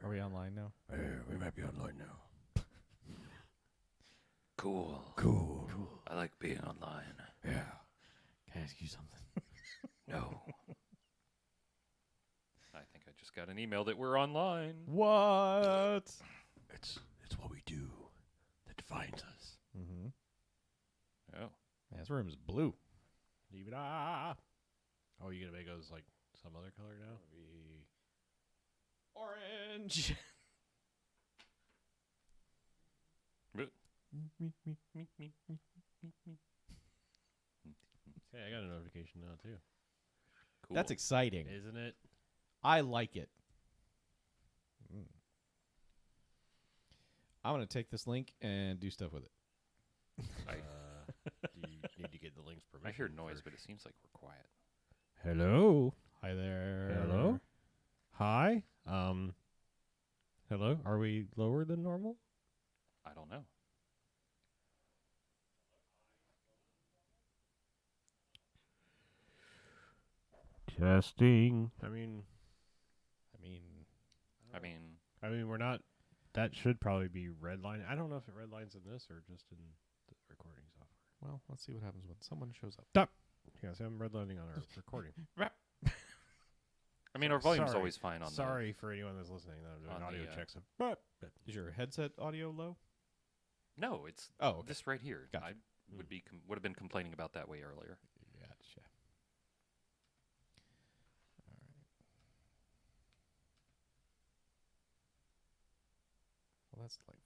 Are we online now? We might be online now. Cool. I like being online. Yeah. Can I ask you something? No. I think I just got an email that we're online. What? It's what we do that defines us. Mm-hmm. Oh. Man, this room is blue. Dee-ba-da. Oh, you gonna make us like some other color now? Orange. Hey, I got a notification now too. Cool. That's exciting. Isn't it? I like it. I'm going to take this link and do stuff with it. Do you need to get the link's permission? I hear noise, first? but it seems like we're quiet. Hello. Hi there. Hello. Hi. Hello. Are we lower than normal? I don't know. Testing. I mean, we're not. That should probably be redline. I don't know if it redlines in this or just in the recording software. Well, let's see what happens when someone shows up. Stop. Yeah, see, I'm redlining on our recording. I mean, our volume's Sorry. always fine on Sorry for anyone that's listening. That I'm doing on audio the, checks. Is your headset audio low? the... No, it's Oh, okay. this right here. Gotcha. I would have been complaining about that way earlier. Gotcha. All right. Well, that's delightful.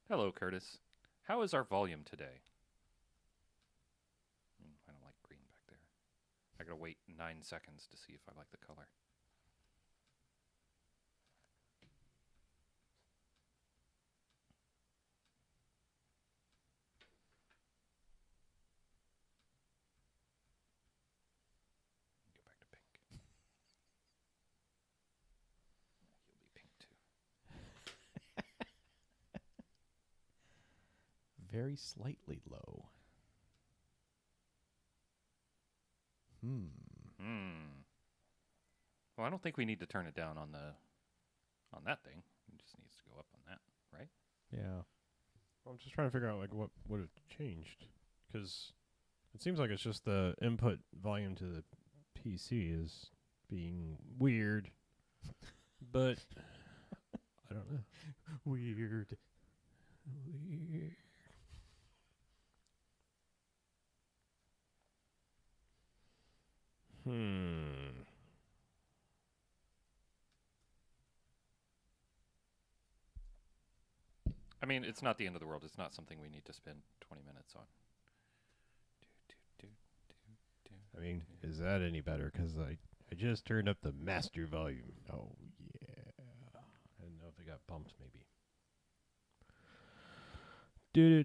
Hello, Curtis. How is our volume today? I don't like green back there. I gotta wait 9 seconds to see if I like the color. Go back to pink. You'll be pink too. Very slightly low. Well, I don't think we need to turn it down on that thing. It just needs to go up on that, right? Yeah. I'm just trying to figure out like what would have changed, because it seems like it's just the input volume to the PC is being weird, but I don't know. Weird. I mean, it's not the end of the world. It's not something we need to spend 20 minutes on. I mean, is that any better? Because I just turned up the master volume. Oh, yeah. I don't know if it got bumped, maybe. Do.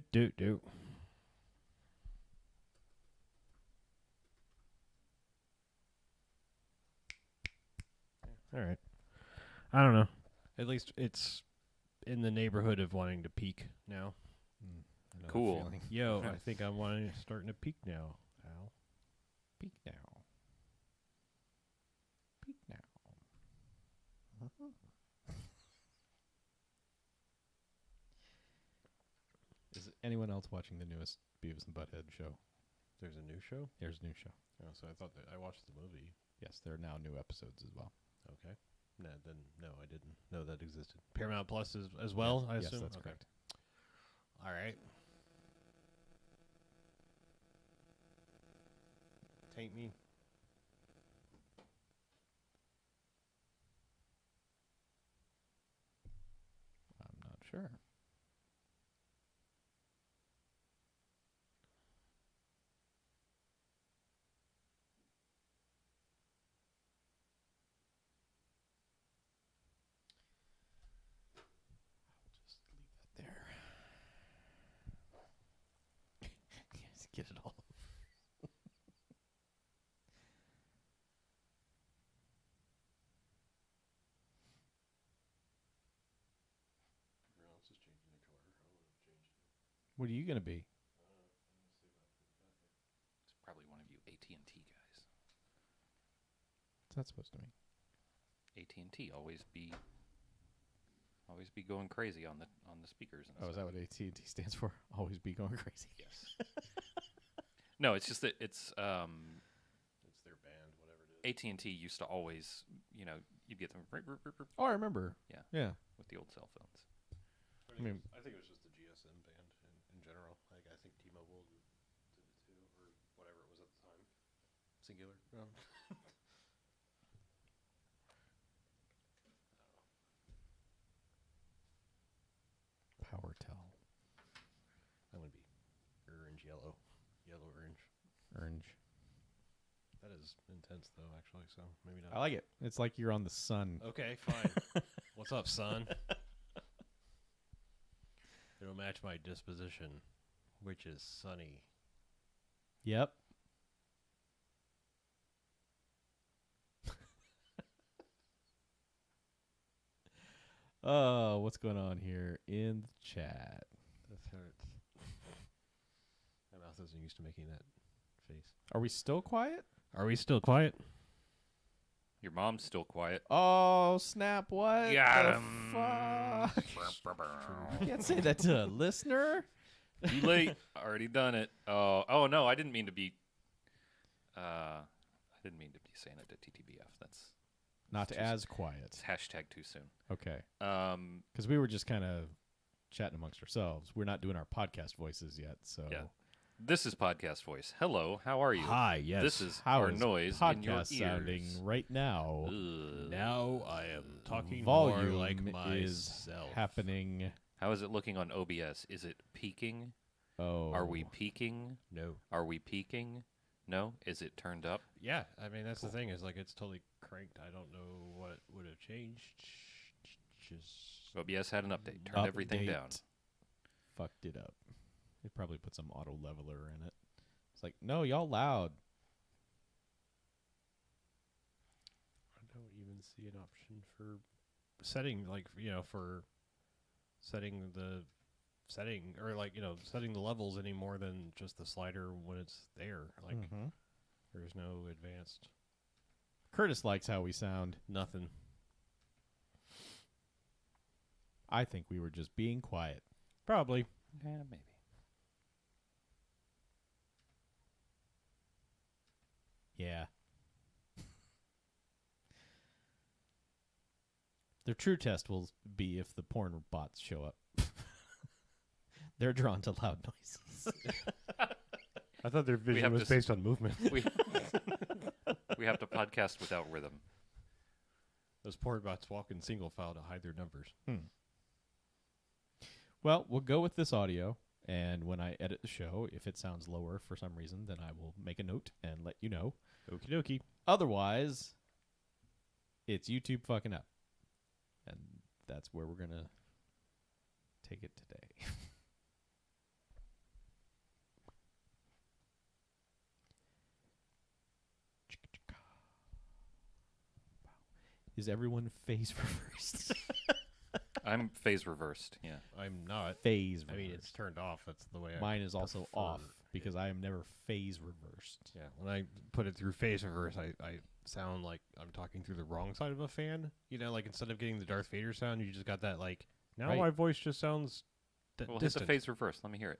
All right. I don't know. At least it's in the neighborhood of wanting to peak now. I know that Cool. feeling. Yo, I think I'm starting to peak now, Al. Peak now. Peak now. Is anyone else watching the newest Beavis and Butthead show? There's a new show? There's a new show. Oh, so I thought that I watched the movie. Yes, there are now new episodes as well. Okay. No, then no, I didn't know that existed. Paramount Plus as well, I assume? Yes, that's Okay. correct. All right. Taint me. I'm not sure. I'll just leave that there. Yes, get it all. What are you going to be? It's probably one of you AT&T guys. What's that supposed to mean? AT&T always be Always be going crazy on the speakers. And Oh, is that what AT&T stands for? Always be going crazy. Yes. No, it's just that it's It's their band, whatever it is. AT&T used to always, you'd get them Oh, I remember. Yeah. Yeah. with the old cell phones. I mean, I think it was just the GSM band in general. Like I think T-Mobile did it too, or whatever it was at the time. Singular. PowerTel. That would be orange, yellow, orange. Orange. That is intense though, actually. So maybe not. I like it. It's like you're on the sun. Okay, fine. What's up, son? It'll match my disposition, which is sunny. Yep. Oh, what's going on here in the chat? That hurts. My mouth isn't used to making that face. Are we still quiet? Are we still quiet? Your mom's still quiet. Oh, snap. What Got the 'em. fuck? You can't say that to a listener. Too late. Already done it. Oh no, I didn't mean to be. I didn't mean to be saying it to TTBF. That's Not too as quiet. it's hashtag too soon. Okay. Um, Because we were just kind of chatting amongst ourselves. We're not doing our podcast voices yet. So Yeah. This is podcast voice. Hello, how are you? Hi, yes. This is how our is noise in your podcast ears. sounding right now? Ugh. Now I am talking Volume more like is myself. happening. How is it looking on OBS? Is it peaking? Oh, Are we peaking? No. Are we peaking? No? Is it turned up? Yeah, I mean that's the thing is like it's totally cranked. I don't know what would have changed. Just OBS had an update. Turned everything down. Update. Fucked it up. They probably put some auto leveler in it. It's like, no, y'all loud. I don't even see an option for setting, like, for setting the setting, or, like, setting the levels any more than just the slider when it's there. Like, Mhm. there's no advanced Curtis likes how we sound. nothing. I think we were just being quiet. Probably. Yeah, maybe. Yeah. Their true test will be if the porn bots show up. They're drawn to loud noises. I thought their have vision was to based on movement. We we have to podcast without rhythm. Those porn bots walk in single file to hide their numbers. Well, we'll go with this audio, and when I edit the show, if it sounds lower for some reason, then I will make a note and let you know. Okie dokie. Otherwise, it's YouTube fucking up. And that's where we're going to take it today. Is everyone phase reversed? I'm phase reversed. Yeah. I'm not. Phase I reversed. mean, it's turned off. That's the way I Mine is also prefer off because I am never phase reversed. Yeah, when I put it through phase reverse, I sound like I'm talking through the wrong side of a fan. Like instead of getting the Darth Vader sound, you just got that like, now Right. my voice just sounds Well, hit distant. the phase reverse. Let me hear it.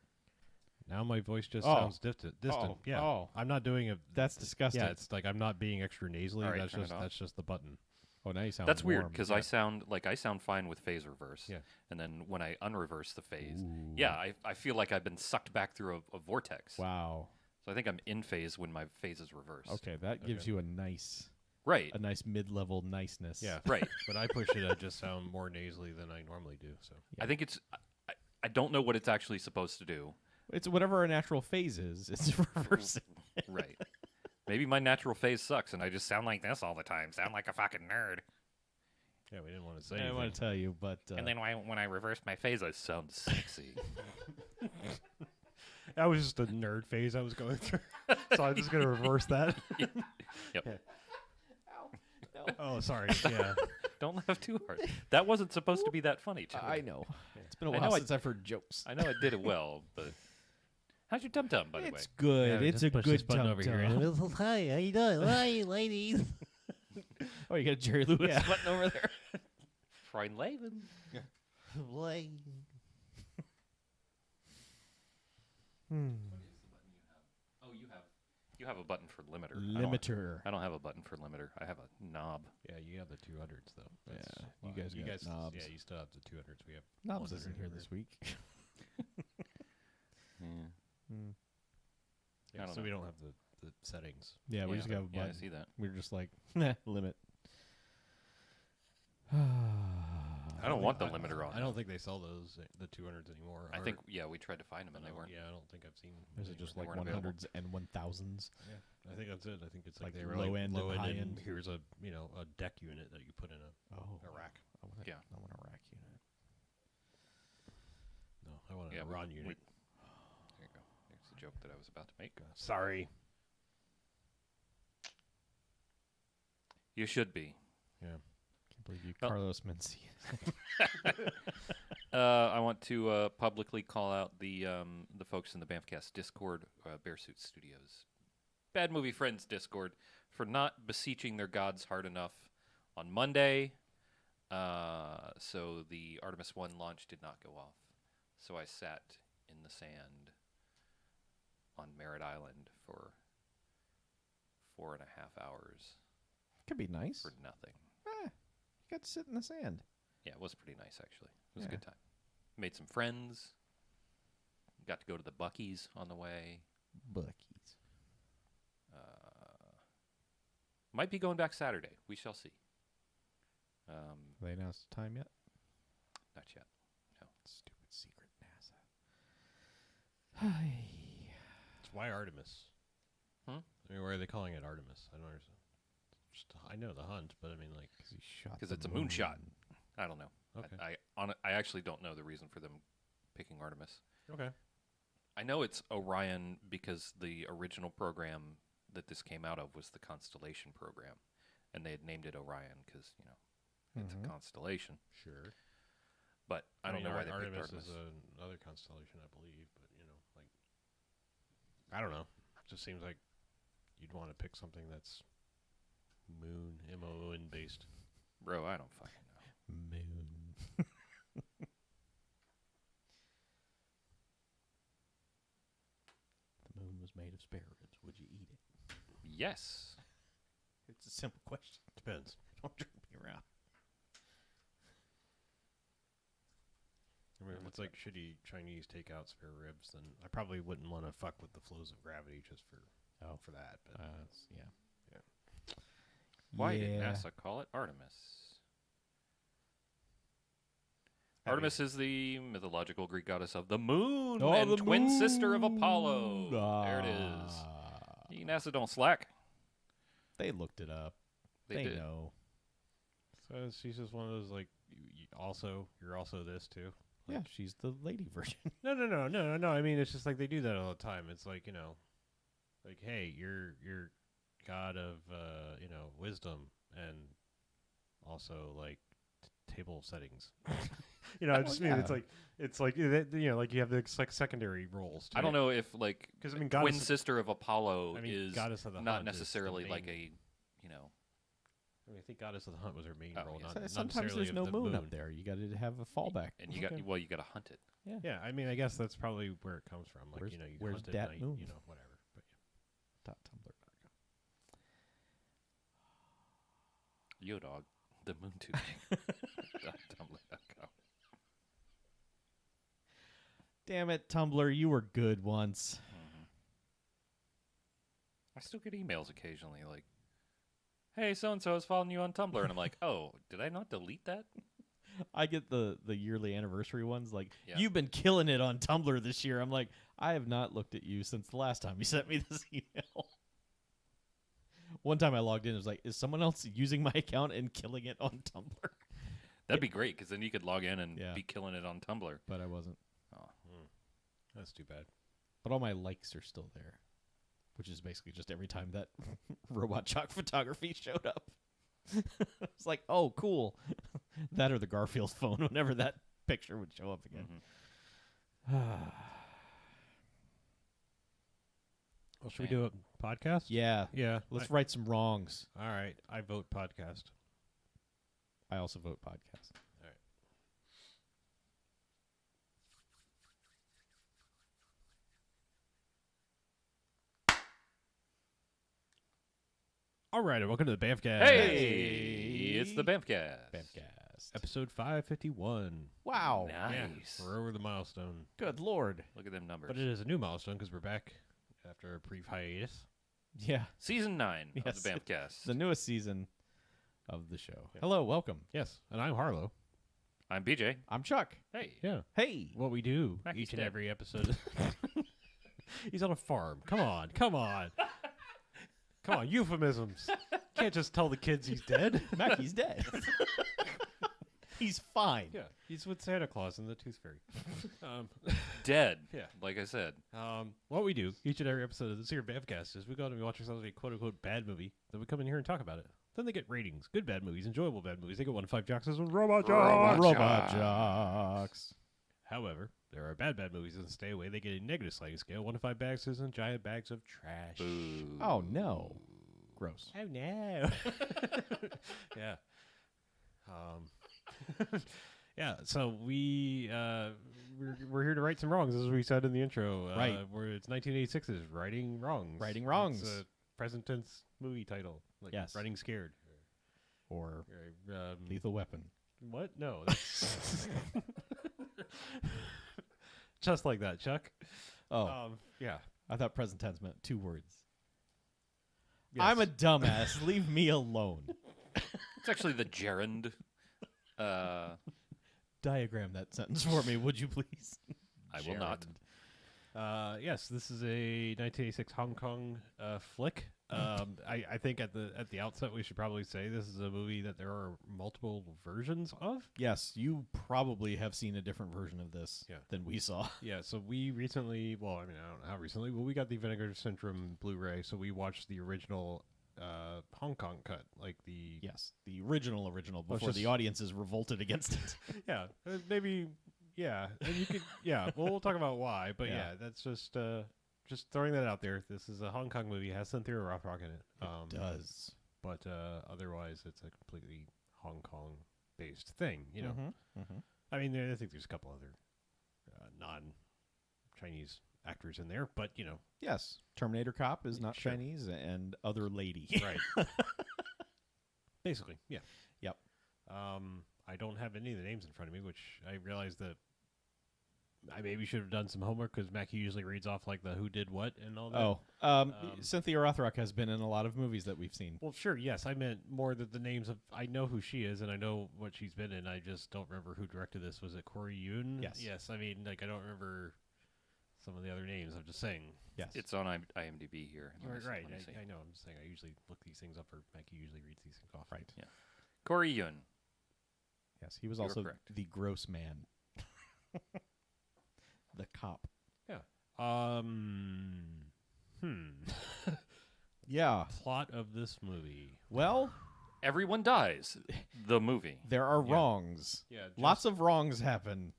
Now my voice just Oh. sounds distant. Oh. Yeah, Oh. I'm not doing a. That's disgusting. Yeah, it's like I'm not being extra nasally. All right, that's turn it just off. that's just the button. Oh, now you sound That's weird warm. because Yeah. I sound fine with phase reverse. Yeah. And then when I unreverse the phase, Ooh. yeah, I feel like I've been sucked back through a vortex. Wow. So I think I'm in phase when my phase is reversed. Okay, that gives Okay. you a nice mid-level niceness. Yeah, Right. When I push it, I just sound more nasally than I normally do. So Yeah. I think it's. I don't know what it's actually supposed to do. It's whatever our natural phase is. It's reversing. Right. Maybe my natural phase sucks and I just sound like this all the time. Sound like a fucking nerd. yeah, we didn't want to say. I didn't anything. want to tell you, but And then when I reverse my phase, I sound sexy. That was just a nerd phase I was going through, so I'm just gonna reverse that. Yep. Oh, sorry. Yeah. Don't laugh too hard. That wasn't supposed to be that funny, Chili. I know. It's been a I while know since I've heard jokes. I know I did it well, but how's your tum tum, by the way? It's good. Yeah, it's just a push this good button tum over here. tum. Hi, how you doing? Hi, ladies. Oh, you got a Jerry Lewis button over there. Freund Leben. Oh, you have a button for limiter. Limiter. I don't have a button for limiter. I have a knob. Yeah, you have the 200s though. Yeah, That's you why. guys got knobs. Yeah, you still have the 200s. We have Knobs 100 isn't here over this week. Yeah. Yeah, I don't so know. we don't have the settings. Yeah, we just got a Yeah, button. I see that. We were just like, limit. I don't want the limiter on. I don't think they sell those the 200s anymore. I think we tried to find them and they No, weren't. Yeah, I don't think I've seen. them Is it just anywhere. like They weren't 100s and 1000s? Yeah, I think that's it. I think it's Like like they were low like end low and end, high and end? here's a a deck unit that you put in a Oh, rack. I want Yeah. I want a rack unit. No, I want Yeah, a RON unit. There you go. There's the joke that I was about to make. Sorry. You should be. Yeah. Can't believe you, Well- Carlos Mencia. I want to publicly call out the folks in the BMFcast Discord, Bearsuit Studios, Bad Movie Friends Discord, for not beseeching their gods hard enough on Monday. So the Artemis 1 launch did not go off. So I sat in the sand on Merritt Island for 4.5 hours Could be nice. for nothing. You got to sit in the sand. Yeah, it was pretty nice, actually. It was Yeah. a good time. Made some friends. Got to go to the Buc-ee's on the way. Buckies. Might be going back Saturday. We shall see. They announced the time yet? Not yet. Stupid secret NASA. It's why Artemis? Hmm? I mean, why are they calling it Artemis? I don't understand. Just I know the hunt, but I mean, like, Because he shot. 'Cause the it's a moonshot. moon. I don't know. okay, I actually don't know the reason for them picking Artemis. okay. I know it's Orion because the original program that this came out of was the Constellation program, and they had named it Orion because it's Mhm. a constellation. Sure. But I don't know why they picked Artemis Artemis. is another constellation, I believe. But like, I don't know. It just seems like you'd want to pick something that's moon, MON based. Bro, I don't fucking know. Moon. The moon was made of spare ribs. Would you eat it? Yes. It's a simple question. Depends. Don't jerk me around. I mean, if it's like shitty Chinese takeout spare ribs, then I probably wouldn't want to fuck with the flows of gravity just for for that. But Yeah. Why did Yeah. NASA call it Artemis? I Artemis is the mythological Greek goddess of the moon Oh, and the twin sister of Apollo. moon. There it is. Ah. NASA don't slack. They looked it up. They did. know. so she's just one of those like you're also this too. Yeah, she's the lady version. No. I mean, it's just like they do that all the time. It's like like hey, you're god of wisdom and also like table settings. I just mean it's like like you have the like secondary roles. I don't know if like 'Cause, I mean, twin goddess- sister of Apollo I mean, is goddess of the not hunt is the necessarily like main- I think goddess of the hunt was her main Oh, role. yeah. Not, So- not Sometimes necessarily there's of no the moon up there. You got to have a fallback. and you Okay. got you got to hunt it. Yeah, I mean, I guess that's probably where it comes from. Like Where's- you where's hunt at dat night, moon? whatever. But .tumblr.com. Yo dog, the moon tubing. Tumblr.com. Damn it, Tumblr, you were good once. I still get emails occasionally like, "Hey, so and so is following you on Tumblr," and I'm like, "Oh, did I not delete that?" I get the yearly anniversary ones like, Yeah. you've been killing it on Tumblr this year. I'm like, I have not looked at you since the last time you sent me this email. One time I logged in, it was like, is someone else using my account and killing it on Tumblr? That'd be great because then you could log in and Yeah. be killing it on Tumblr. But I wasn't. that's too bad. But all my likes are still there, which is basically just every time that robot chalk photography showed up. It's like, oh, cool. That or the Garfield phone, whenever that picture would show up again. Well, should we do a podcast? Yeah. Yeah. Let's right some wrongs. All right. I vote podcast. I also vote podcast. All right, and welcome to the BMFcast. Hey, it's the BMFcast. BMFcast. Episode 551. Wow. Nice. Yeah, we're over the milestone. Good Lord. Look at them numbers. But it is a new milestone because we're back after a brief hiatus. Yeah. Season 9 Yes. of the BMFcast. The newest season of the show. Yeah. Hello, welcome. Yes, and I'm Harlow. I'm BJ. I'm Chuck. Hey. Yeah. Hey. What we do Mackie's each and dead. every episode. He's on a farm. Come on. Come on. Come on, euphemisms. Can't just tell the kids he's dead. Mackie's dead. He's fine. Yeah, he's with Santa Claus and the Tooth Fairy. Dead. Yeah. Like I said. What we do each and every episode of this here BMFcast is we go out and we watch ourselves a quote-unquote bad movie. Then we come in here and talk about it. Then they get ratings. Good bad movies, enjoyable bad movies. They get 1 to 5 jocks as Robot Jocks. Robot jocks. However, there are bad movies that stay away. They get a negative sliding scale. 1 to 5 bags and giant bags of trash. Boo. Oh, no. Gross. Oh no. Yeah. Yeah, so we're here to right some wrongs, as we said in the intro. Right. Where it's 1986's Righting Wrongs. Righting Wrongs. It's a present tense movie title. Like Yes. Writing Scared. Or Or, Lethal Weapon. what? No. that's- Just like that, Chuck. Oh, Yeah. I thought present tense meant 2 words. Yes. I'm a dumbass. Leave me alone. It's actually the gerund. Diagram that sentence for me, would you please? I will not. Yes, this is a 1986 Hong Kong flick. I think at the outset we should probably say this is a movie that there are multiple versions of. Yes, you probably have seen a different version of this Yeah. than we saw. Yeah, so we recently, well, I mean, I don't know how recently, but we got the Vinegar Syndrome Blu-ray, so we watched the original Hong Kong cut, like the Yes, the original Well, before it's the just- audiences revolted against it. yeah, maybe, yeah, and you could, yeah, well, we'll talk about why, but Yeah. yeah, that's just throwing that out there. This is a Hong Kong movie, has Cynthia Rothrock in it. It does. But otherwise, it's a completely Hong Kong-based thing. You know, I mean, I think there's a couple other non-Chinese actors in there, but you know, Yes, Terminator Cop is not Sure. Chinese, and other lady. right? Basically, yeah. Yep. I don't have any of the names in front of me, which I realized that I maybe should have done some homework because Mackie usually reads off like the who did what and all that. Oh, Cynthia Rothrock has been in a lot of movies that we've seen. Well, sure, yes. I meant more that the names of I know who she is and I know what she's been in. I just don't remember who directed this. Was it Corey Yun? Yes. Yes. I mean, like I don't remember some of the other names. I'm just saying. Yes, It's on IMDb here. Let me see- Right. let me see. I know. I'm just saying. I usually look these things up, or Mackie usually reads these things off. right. Yeah. Corey Yun. Yes, he was You were also correct. the gross man, the cop. Yeah. Yeah. Plot of this movie. Well, Everyone dies. The movie. there are Yeah. wrongs. Yeah. Lots of wrongs happen,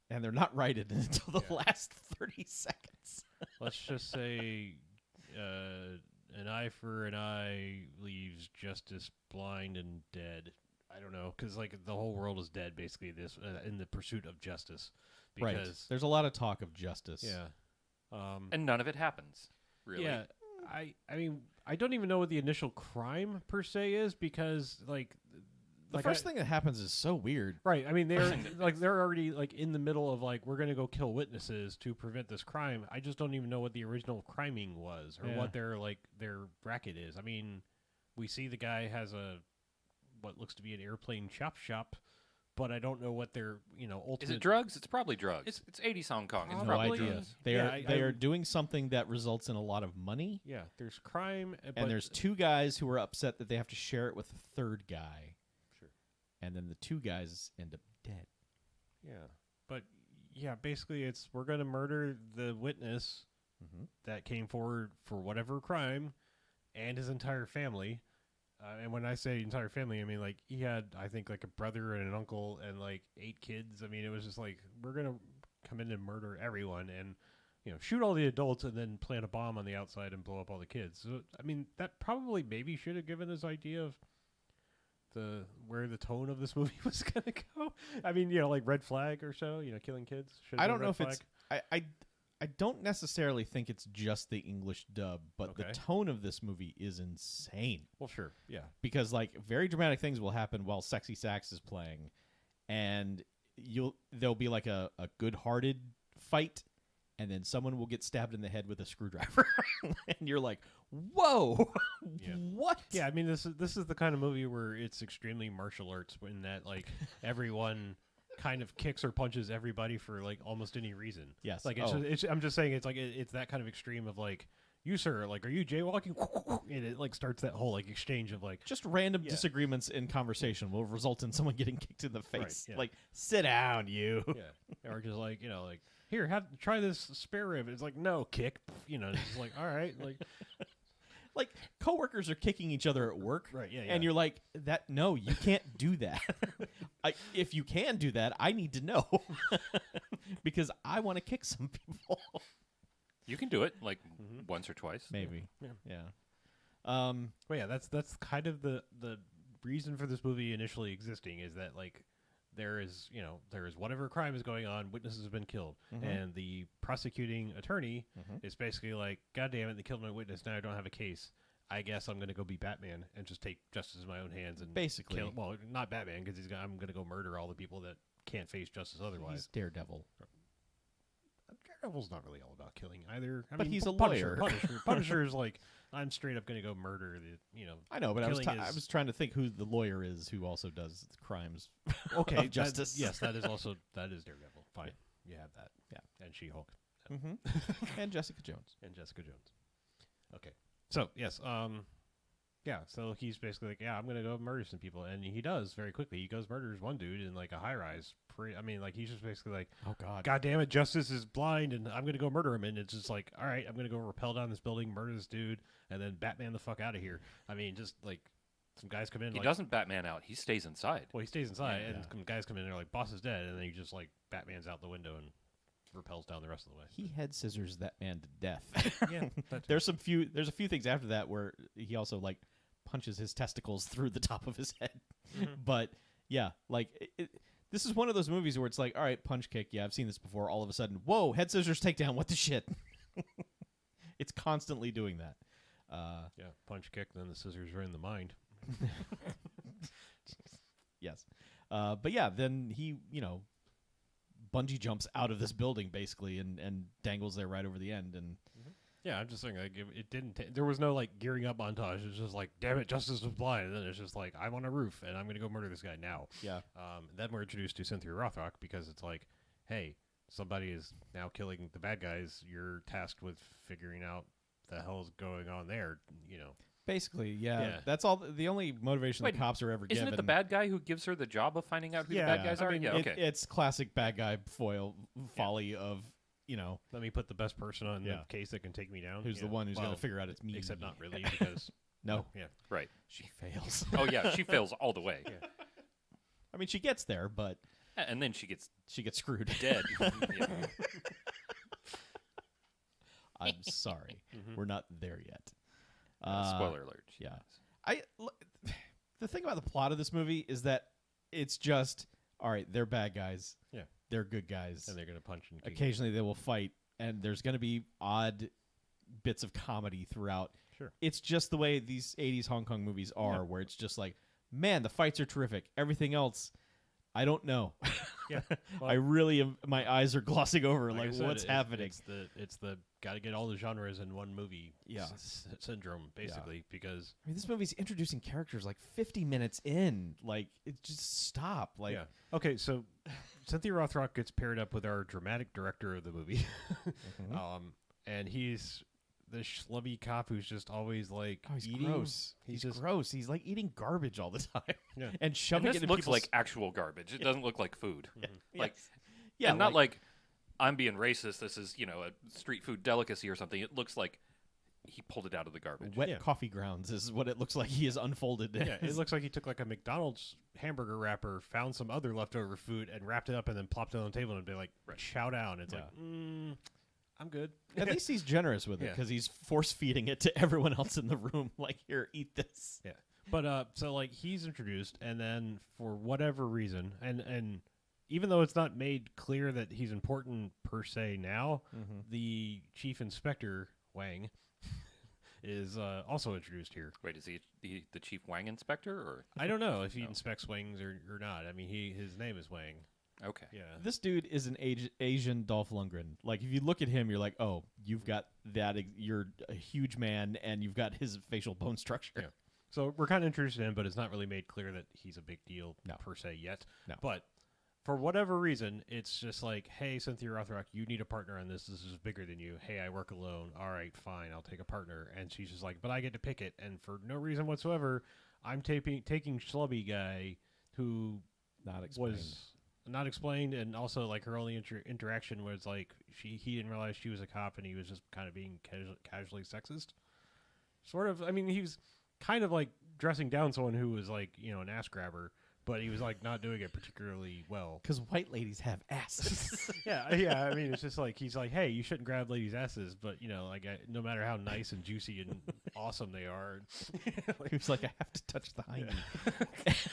and they're not righted until the Yeah. last 30 seconds. Let's just say, an eye for an eye leaves justice blind and dead. I don't know, because like the whole world is dead basically. This in the pursuit of justice. Right. Because, There's a lot of talk of justice. Yeah. And none of it happens. Really. Yeah. I mean, I don't even know what the initial crime per se is because like The first thing that happens is so weird. Right. I mean, they're thing that- like they're already like in the middle of like we're gonna go kill witnesses to prevent this crime. I just don't even know what the original criming was or Yeah. what their racket is. I mean, we see the guy has what looks to be an airplane chop shop, but I don't know what their ultimate. Is it drugs? It's probably drugs. It's 80s Hong Kong. It's No probably idea. drugs. They Yeah, are I- they I- are doing something that results in a lot of money, Yeah, there's crime, but and there's 2 guys who are upset that they have to share it with a 3rd guy. Sure. And then the 2 guys end up dead. yeah, but yeah, basically it's we're gonna murder the witness that came forward for whatever crime and his entire family. And when I say entire family, I mean like he had, I think, like a brother and an uncle and like 8 kids. I mean, it was just like we're gonna come in and murder everyone and shoot all the adults and then plant a bomb on the outside and blow up all the kids. So I mean, that probably maybe should have given us idea of where the tone of this movie was gonna go. I mean, like Red Flag or so. Killing kids. Should've I been don't know Red if Flag. it's I don't necessarily think it's just the English dub, but the Okay. tone of this movie is insane. Well, sure. Yeah. Because like very dramatic things will happen while Sexy Sax is playing, and there'll be like a good-hearted fight, and then someone will get stabbed in the head with a screwdriver, and you're like, "Whoa, Yeah. what?" Yeah, I mean, this is the kind of movie where it's extremely martial arts, in that like everyone kind of kicks or punches everybody for like almost any reason. Yes. Like Oh. I'm just saying it's like it's that kind of extreme of like, you sir, like, are you jaywalking? And it like starts that whole like exchange of like, Just random Yeah. disagreements in conversation will result in someone getting kicked in the face. Right, yeah. Like, sit down, you. yeah, or just like, like, here, try this spare rib. It's like, no, kick. It's just like, all right, like, Like coworkers are kicking each other at work, right, yeah, and you're like, "That no, you can't do that. If you can do that, I need to know because I want to kick some people." You can do it like Mhm. once or twice. Maybe, Yeah. yeah. Well, yeah, that's kind of the reason for this movie initially existing, is that like there is whatever crime is going on, witnesses have been killed, Mhm. and the prosecuting attorney Mhm. is basically like, God damn it, they killed my witness, now I don't have a case. I guess I'm gonna go be Batman and just take justice in my own hands and Basically. kill. Well, not Batman, because I'm gonna go murder all the people that can't face justice otherwise. He's Daredevil. Daredevil's not really all about killing either. I But mean, he's a Punisher, lawyer. Punisher's like, I'm straight up gonna go murder the. I know, but I killing is- was trying to think who the lawyer is who also does the crimes. Okay, of justice. yes, that is Daredevil. Fine, you have that. Yeah. And She-Hulk Mm-hmm. And Jessica Jones. and Jessica Jones. Okay, so yes, yeah. So he's basically like, yeah, I'm gonna go murder some people, and he does very quickly. He goes murders one dude in like a high rise. I mean, like he's just basically like, Oh God. God damn it, justice is blind, and I'm gonna go murder him. And it's just like, all right, I'm gonna go rappel down this building, murder this dude, and then Batman the fuck out of here. I mean, just like some guys come in. He like, doesn't Batman out. He stays inside. Well, he stays inside, Yeah. and some guys come in and they're like, boss is dead, and then he just like Batman's out the window and repels down the rest of the way. He head scissors that man to death. Yeah, There's a few things after that where he also like punches his testicles through the top of his head. Mhm. But yeah, like this is one of those movies where it's like, all right, punch kick. Yeah, I've seen this before. All of a sudden, whoa, head scissors takedown. What the shit? It's constantly doing that. Yeah, punch kick, then the scissors are in the mind. Yes. But yeah, then he, bungee jumps out of this building basically and dangles there right over the end. And Yeah, I'm just saying, like, it didn't. There was no like gearing up montage. It was just like, damn it, justice was blind. And then it's just like, I'm on a roof and I'm gonna go murder this guy now. yeah, Then we're introduced to Cynthia Rothrock because it's like, hey, somebody is now killing the bad guys. You're tasked with figuring out the hell's going on there. basically, yeah. Yeah. That's all. The only motivation Wait, the cops are ever Isn't given. it the bad guy who gives her the job of finding out who Yeah, the bad guys I are? mean, Yeah, okay. It's classic bad guy folly of Let me put the best person on Yeah. the case that can take me down. who's the one who's going to figure out it's me. Except not really, because No, yeah, Right. she fails. Oh, yeah, she fails all the way. Yeah. I mean, she gets there, but And then she gets she gets screwed. dead. Yeah. I'm sorry, Mhm. we're not there yet. Spoiler alert. she yeah. dies. The thing about the plot of this movie is that it's just all right. They're bad guys. Yeah. They're good guys. and they're gonna punch and kick. Occasionally they will fight, and there's going to be odd bits of comedy throughout. Sure. It's just the way these 80s Hong Kong movies are, Yeah. where it's just like, man, the fights are terrific. Everything else, I don't know. Yeah. I really am. My eyes are glossing over. Like Like, I said, what's happening? It's the got to get all the genres in one movie. Yeah. Syndrome basically, because I mean, this movie's introducing characters like 50 minutes in. Like, it just stop. Like, yeah. Okay, so Cynthia Rothrock gets paired up with our dramatic director of the movie, mhm. and he's the schlubby cop who's just always like Oh, he's eating. gross. He's just gross. He's like eating garbage all the time Yeah. and And shoving this it in looks people's like actual garbage. It doesn't look like food. Like, Yes. Yeah, and not like I'm being racist. This is, a street food delicacy or something. It looks like he pulled it out of the garbage. wet Yeah. coffee grounds is what it looks like. He has unfolded. Yeah, it looks like he took like a McDonald's hamburger wrapper, found some other leftover food, and wrapped it up, and then plopped it on the table and be like, chow down. It's Yeah. like, I'm good. At least he's generous with it Yeah. because he's force feeding it to everyone else in the room. Like, here, eat this. Yeah. But so like he's introduced, and then for whatever reason, and even though it's not made clear that he's important per se now, Mm-hmm. the chief inspector Wang is also introduced here. Wait, is he the chief Wang inspector or? I don't know if he No. inspects wings or not. I mean, his name is Wang. Okay. Yeah. This dude is an Asian Dolph Lundgren. Like, if you look at him, you're like, oh, you've got that. You're a huge man, and you've got his facial bone structure. Yeah. So we're kind of interested in him, but it's not really made clear that he's a big deal No. per se yet. No. But for whatever reason, it's just like, hey, Cynthia Rothrock, you need a partner on this. This is bigger than you. Hey, I work alone. All right, fine, I'll take a partner. And she's just like, but I get to pick it. And for no reason whatsoever, I'm taking Schlubby guy who Not explained. was not explained, and also like her only interaction was like he didn't realize she was a cop, and he was just kind of being casually sexist. Sort of. I mean, he was kind of like dressing down someone who was like, you know, an ass grabber, but he was like not doing it particularly well. Because white ladies have asses. Yeah. I mean, it's just like he's like, hey, you shouldn't grab ladies' asses, but you know, like no matter how nice and juicy and awesome they are. He was like, I have to touch the hiney.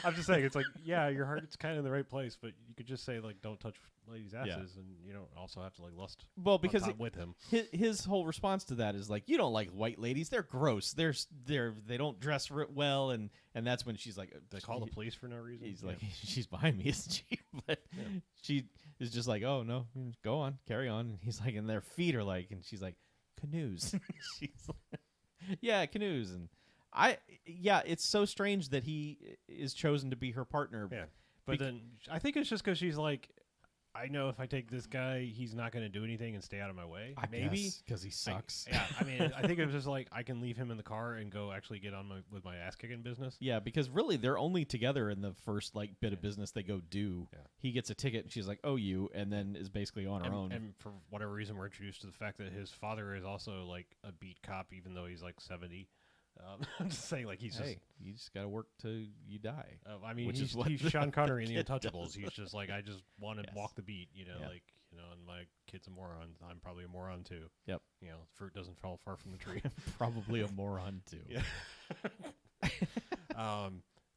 I'm just saying, it's like, yeah, your heart's kind of in the right place, but you could just say like, don't touch ladies' asses, and you don't also have to like lust. Well, because on top with him. his whole response to that is like, you don't like white ladies. They're gross. They don't dress well, and that's when she's like, They call the police for no reason. He's Yeah. like, she's behind me, isn't she? But Yeah. she is just like, oh no, go on, carry on. And he's like, and their feet are like, and she's like, canoes. She's like, yeah, canoes. And it's so strange that he is chosen to be her partner. Yeah. But then I think it's just because she's like, I know if I take this guy, he's not going to do anything and stay out of my way. Maybe because he sucks. Yeah, I mean, I think it was just like I can leave him in the car and go actually get on with my ass kicking business. Yeah, because really they're only together in the first like bit of business they go do. Yeah. He gets a ticket and she's like, "Oh, you," and then is basically on her own. And for whatever reason, we're introduced to the fact that his father is also like a beat cop, even though he's like 70. I'm just saying, like he's hey, you just got to work till you die. I mean, Which he's is what he's the Sean Connery in The kid Untouchables. does. He's just like, I just want to Yes. walk the beat, you know, Yeah. like, you know, and my kid's a moron. I'm probably a moron too. Yep. You know, fruit doesn't fall far from the tree. Probably a moron too. Yeah.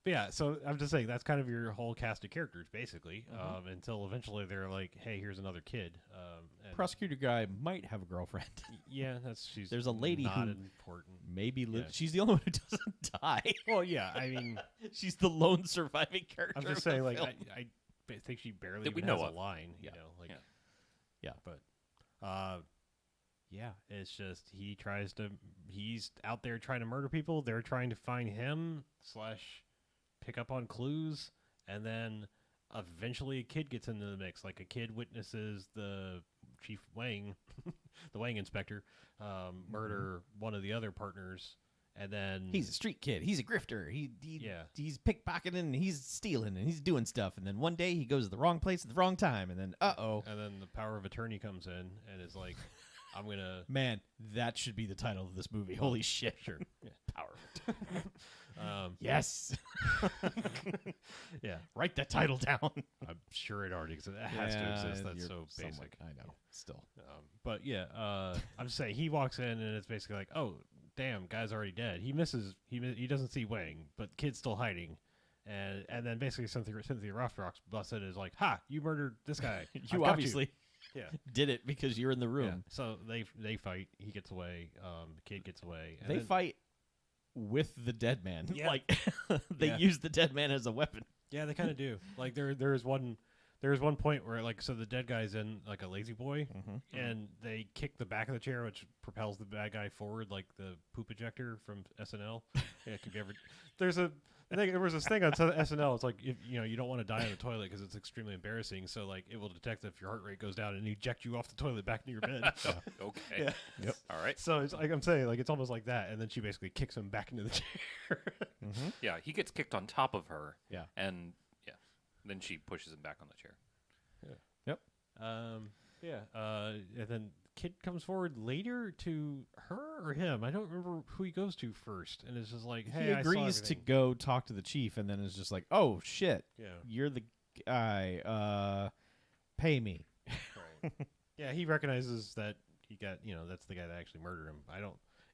But yeah, so I'm just saying that's kind of your whole cast of characters, basically, until eventually they're like, hey, here's another kid. And Prosecutor guy might have a girlfriend. yeah, she's There's a lady not who important. maybe Yeah. she's the only one who doesn't die. Well, yeah, I mean, She's the lone surviving character. I'm just of the saying, like, film. I think she barely That we even has know a of. line, Yeah. you know, like, Yeah. But, yeah, it's just he's out there trying to murder people. They're trying to find him / pick up on clues, and then eventually a kid gets into the mix. Like a kid witnesses the Chief Wang, the Wang inspector, murder one of the other partners, and then He's a street kid. He's a grifter. Yeah. He's pickpocketing and he's stealing and he's doing stuff. And then one day he goes to the wrong place at the wrong time. And then and then the power of attorney comes in and is like, I'm gonna man, that should be the title of this movie. Holy shit! sure, yeah. Power. Yes. Yes. Yeah, Write that title down. I'm sure it already exists. It has to exist. That's you're so somewhat- basic. I know. Still. But yeah, I'm just saying he walks in and it's basically like, oh damn, guy's already dead. He doesn't see Wang, but kid's still hiding, and then basically Cynthia Rothrock's busts in and is like, ha, you murdered this guy. I've You got obviously yeah. did it because you're in the room. Yeah. So they fight. He gets away. The kid gets away. And They then- fight with the dead man. Yeah. Like they Yeah. use the dead man as a weapon. Yeah, they kind of do. Like there is one point where like so the dead guy's in like a lazy boy, and they kick the back of the chair, which propels the bad guy forward, like the poop ejector from SNL. Yeah, if you ever there was this thing on SNL. It's like if you don't want to die in the toilet because it's extremely embarrassing. So like it will detect if your heart rate goes down and eject you off the toilet back into your bed. Okay. Yeah. Yep. All right. So it's like I'm saying, like it's almost like that, and then she basically kicks him back into the chair. Yeah, he gets kicked on top of her. Yeah. And then she pushes him back on the chair. And then kid comes forward later to her or him. I don't remember who he goes to first, and it's just like, hey, He I saw agrees to everything. go talk to the chief, and then is just like, "Oh shit, Yeah, you're the guy. Pay me." right. Yeah, he recognizes that he got that's the guy that actually murdered him.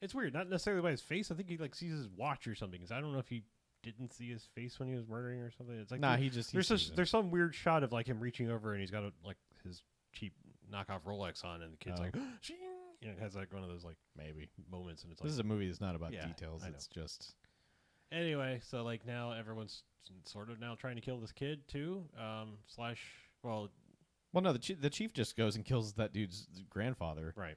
It's weird, not necessarily by his face. I think he like sees his watch or something. 'Cause I don't know if he didn't see his face when he was murdering or something. It's like Nah, he sees him. there's some weird shot of like him reaching over and he's got like his cheap knockoff Rolex on, and the kid's like, "Shing!" You know, it has like one of those like maybe moments, and it's this like is a movie that's not about Yeah, details. I know. It's just anyway. So like now everyone's sort of now trying to kill this kid too. Well, no, the chief just goes and kills that dude's grandfather, right.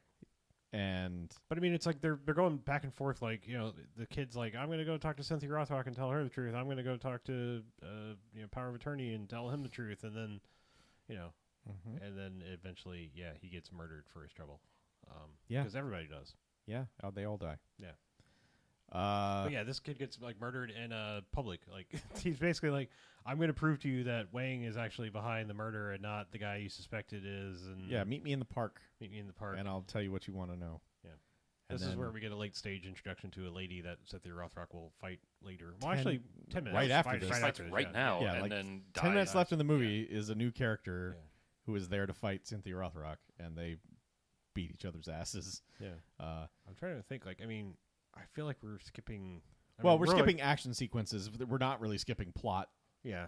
and But I mean, it's like they're going back and forth. Like, you know, the kid's like, I'm going to go talk to Cynthia Rothrock and tell her the truth. I'm going to go talk to Power of Attorney and tell him the truth. And then, and then eventually, he gets murdered for his trouble. Yeah. Because everybody does. they all die. Yeah. Uh, But this kid gets like murdered in public. Like he's basically like, I'm going to prove to you that Wang is actually behind the murder and not the guy you suspected is. And meet me in the park, meet me in the park. and I'll tell you what you want to know. Yeah. And This is then where we get a late stage introduction to a lady that Cynthia Rothrock will fight later. Well, 10 actually, 10 minutes. right after Fight- this. fight Fights after this, right now, Yeah, and like then 10 minutes dies. left in the movie is a new character Yeah. who is there to fight Cynthia Rothrock, and they beat each other's asses. Yeah. I'm trying to think. Like, I mean, I feel like we're skipping. We're like- skipping action sequences. We're not really skipping plot. Yeah.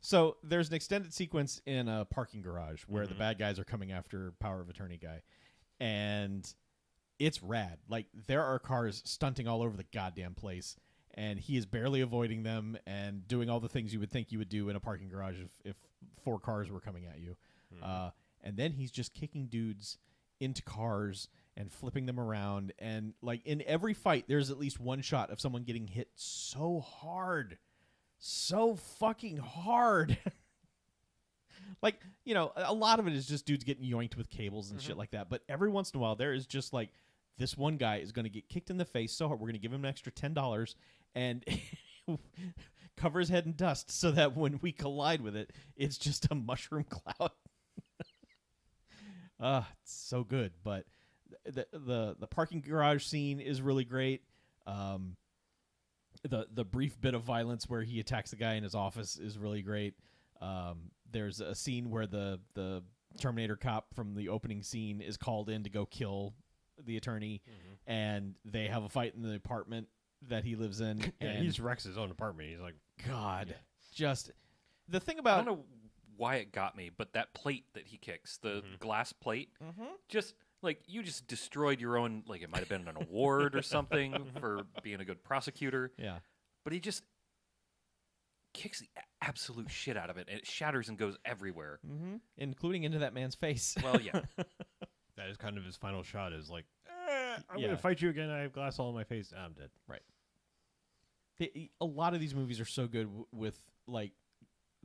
So there's an extended sequence in a parking garage where the bad guys are coming after Power of Attorney guy, and it's rad. Like, there are cars stunting all over the goddamn place, and he is barely avoiding them and doing all the things you would think you would do in a parking garage if 4 cars were coming at you. And then he's just kicking dudes into cars and flipping them around, and like in every fight there's at least one shot of someone getting hit so fucking hard. Like, a lot of it is just dudes getting yoinked with cables and shit like that, but every once in a while there is just like, this one guy is going to get kicked in the face so hard we're going to give him an extra $10 and cover his head in dust so that when we collide with it, it's just a mushroom cloud. It's so good. But the parking garage scene is really great. The brief bit of violence where he attacks the guy in his office is really great. There's a scene where the Terminator cop from the opening scene is called in to go kill the attorney, and they have a fight in the apartment that he lives in. Yeah, and he just wrecks his own apartment. He's like, God, just the thing I about don't know why it got me, but that plate that he kicks, the glass plate, just like, you just destroyed your own. Like, it might have been an award or something for being a good prosecutor. yeah. But he just kicks the absolute shit out of it, and it shatters and goes everywhere. Including into that man's face. Well, yeah. that is kind of his final shot. Is like, I'm Yeah. gonna fight you again. I have glass all in my face. I'm dead. Right. A lot of these movies are so good with, like,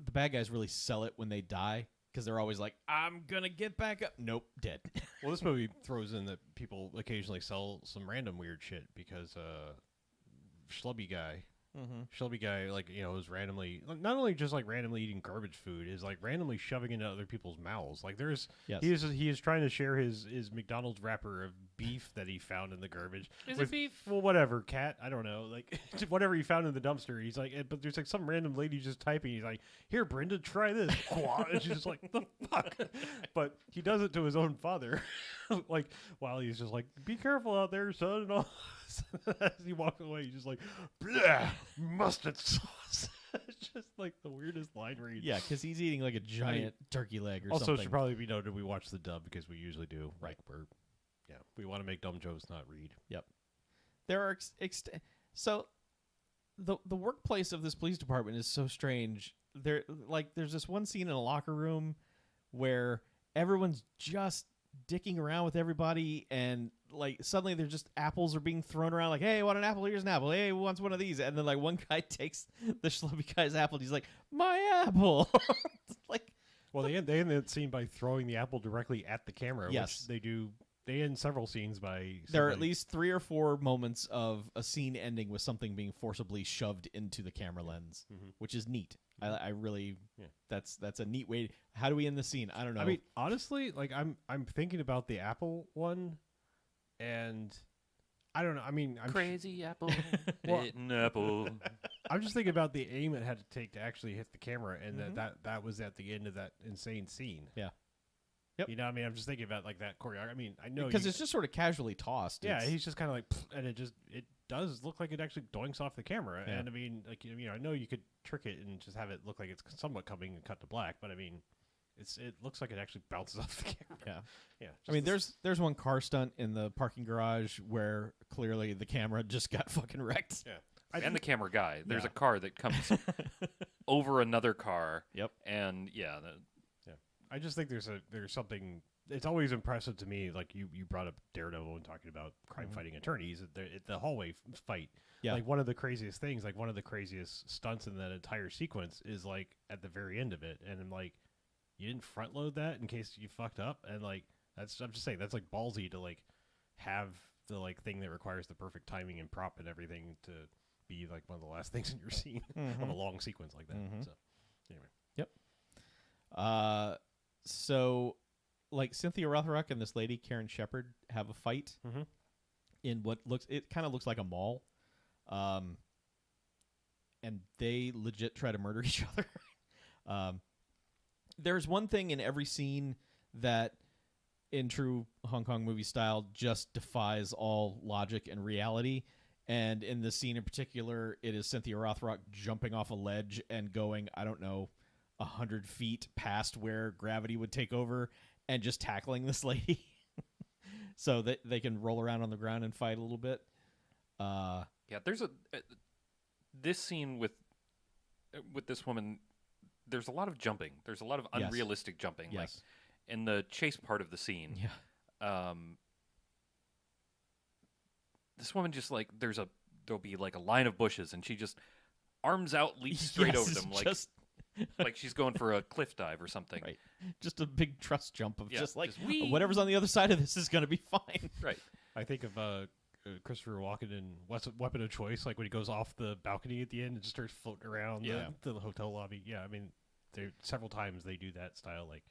the bad guys really sell it when they die, because they're always like, I'm gonna get back up. Nope, dead. Well, this movie throws in that people occasionally sell some random weird shit because Schlubby guy. Shelby guy, like, is randomly, not only just like randomly eating garbage food, is like randomly shoving into other people's mouths. Like, there's, Yes. he is trying to share his McDonald's wrapper of beef that he found in the garbage. Is with- it beef? Well, whatever, cat. I don't know. Like, whatever he found in the dumpster. He's like, but there's like some random lady just typing. He's like, here, Brenda, try this. And she's just like, the fuck. But he does it to his own father, like, while he's just like, be careful out there, son, and all. As he walks away, he's just like, blah, mustard sauce. It's just like the weirdest line read. Yeah, because he's eating like a giant turkey leg or Also, it something. should probably be noted we watch the dub because we usually do. Right. We want to make dumb jokes, not read. Yep. There are so the workplace of this police department is so strange. There's this one scene in a locker room where everyone's just dicking around with everybody, and like suddenly there's just apples are being thrown around, like, hey, want an apple? Here's an apple. Hey, who wants one of these? And then like one guy takes the schlubby guy's apple, and he's like, my apple. It's like, Well, they end that scene by throwing the apple directly at the camera. Yes. Which they do. They end several scenes by. there are at least 3 or 4 moments of a scene ending with something being forcibly shoved into the camera lens, which is neat. I really, that's a neat way. How do we end the scene? I don't know. I mean, honestly, like I'm thinking about the apple one, and I don't know. I mean, Crazy apple, bitten apple. I'm just thinking about the aim it had to take to actually hit the camera, and that was at the end of that insane scene. Yeah. Yep. You know, what I mean, I'm just thinking about like that choreography. I mean, I know because it's just sort of casually tossed. Yeah, It's- he's just kind of like, and it does look like it actually doinks off the camera. Yeah. And I mean, like, you know, I know you could trick it and just have it look like it's somewhat coming and cut to black, but I mean, it looks like it actually bounces off the camera. Yeah. Yeah. I mean, there's one car stunt in the parking garage where clearly the camera just got fucking wrecked. Yeah. And the camera guy. There's Yeah. a car that comes over another car. Yep. And yeah, I just think there's something. It's always impressive to me. Like you brought up Daredevil and talking about crime fighting attorneys. The hallway fight. Yeah. Like one of the craziest things, like one of the craziest stunts in that entire sequence is like at the very end of it, and I'm like, you didn't front load that in case you fucked up, and like I'm just saying that's like ballsy to like have the like thing that requires the perfect timing and prop and everything to be like one of the last things in your scene of a long sequence like that. So anyway. So, like Cynthia Rothrock and this lady Karen Shepard have a fight in what kind of looks like a mall, and they legit try to murder each other. There's one thing in every scene that, in true Hong Kong movie style, just defies all logic and reality. And in this scene in particular, it is Cynthia Rothrock jumping off a ledge and going, I don't know, 100 feet past where gravity would take over and just tackling this lady so that they can roll around on the ground and fight a little bit. yeah. There's this scene with this woman. There's a lot of jumping. There's a lot of Yes. unrealistic jumping. Yes. Like in the chase part of the scene. Yeah. This woman just like there'll be like a line of bushes and she just arms out, leaps straight over them like just, like she's going for a cliff dive or something. right. Just a big trust jump of Yeah, just like, just whee! whatever's on the other side of this is going to be fine. Right. I think of Christopher Walken in Weapon of Choice, like when he goes off the balcony at the end and just starts floating around the hotel lobby. Yeah, I mean, several times they do that style. Like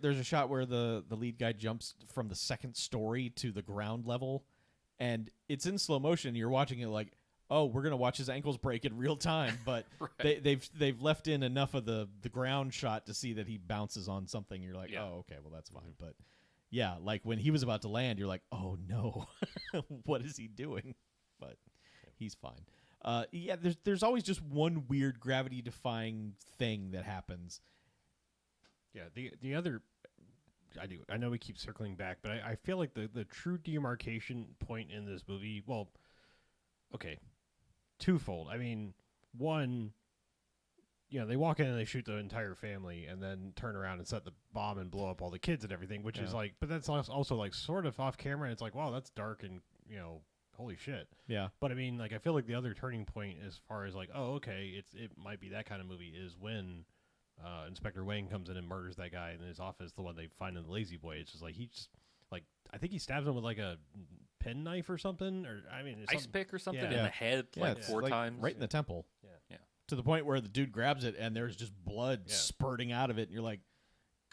There's a shot where the lead guy jumps from the second story to the ground level, and it's in slow motion. You're watching it like, oh, we're gonna watch his ankles break in real time, but Right. they've left in enough of the ground shot to see that he bounces on something. You're like, Yeah. oh, okay, well that's fine. But yeah, like when he was about to land, you're like, oh no, what is he doing? But he's fine. Yeah, there's always just one weird gravity defying thing that happens. yeah, the other. I know we keep circling back, but I feel like the true demarcation point in this movie, well, okay, twofold. I mean, one, you know, they walk in and they shoot the entire family and then turn around and set the bomb and blow up all the kids and everything, which is like, but that's also like sort of off camera. And it's like, wow, that's dark and, you know, holy shit. Yeah. But I mean, like, I feel like the other turning point as far as like, oh, okay, it might be that kind of movie is when Inspector Wang comes in and murders that guy in his office, the one they find in the Lazy Boy. It's just like he just like I think he stabs him with like a pen knife or something, or I mean, it's Ice something. pick or something Yeah. in the head like it's four times. right in the temple. Yeah. Yeah. To the point where the dude grabs it and there's just blood Yeah. spurting out of it, and you're like,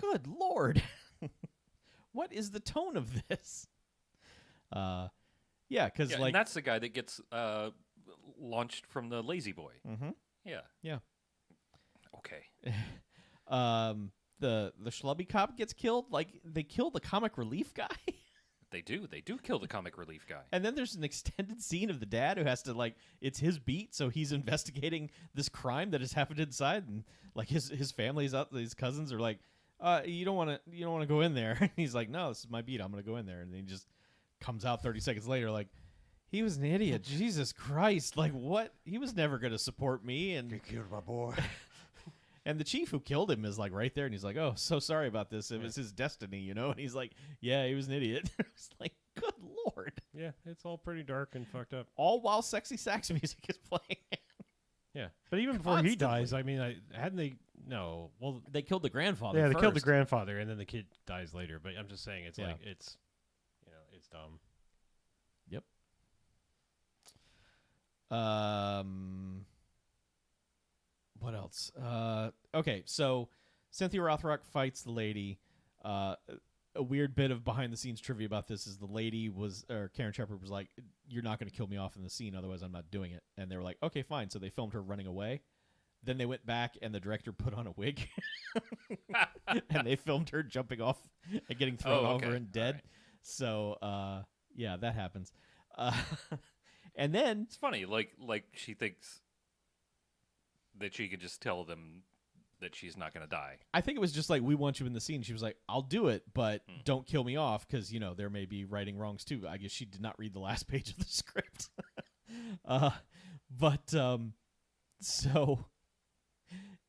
good lord. What is the tone of this? Yeah, because Yeah, like and that's the guy that gets launched from the Lazy Boy. Mhm. Yeah. Yeah. Okay. the schlubby cop gets killed. Like they kill the comic relief guy. They do kill the comic relief guy. And then there's an extended scene of the dad who has to like it's his beat, so he's investigating this crime that has happened inside, and like his family's up, his cousins are like, you don't want to go in there. And he's like, no, this is my beat. I'm gonna go in there, and then he just comes out 30 seconds later like, he was an idiot. Jesus Christ, like what? He was never gonna support me, and You killed my boy. and the chief who killed him is like right there, and he's like, oh, so sorry about this. It was his destiny, you know. And he's like, yeah, he was an idiot. It's like, good lord. Yeah, it's all pretty dark and fucked up. All while sexy sax music is playing. Yeah, but even before he Constantly. dies, I mean, hadn't they? No, well, They killed the grandfather. yeah, they killed the first. grandfather, and then the kid dies later. But I'm just saying, it's Yeah. like it's, you know, it's dumb. Yep. What else? Okay, so Cynthia Rothrock fights the lady. A weird bit of behind the scenes trivia about this is the lady or Karen Shepard was like, "You're not going to kill me off in the scene, otherwise I'm not doing it." And they were like, "Okay, fine." So they filmed her running away. Then they went back and the director put on a wig, and they filmed her jumping off and getting thrown Oh, okay. over and dead. All right. So yeah, that happens. And then It's funny, like she thinks that she could just tell them that she's not going to die. I think it was just like, we want you in the scene. She was like, I'll do it, but don't kill me off because, there may be righting wrongs too. I guess she did not read the last page of the script. So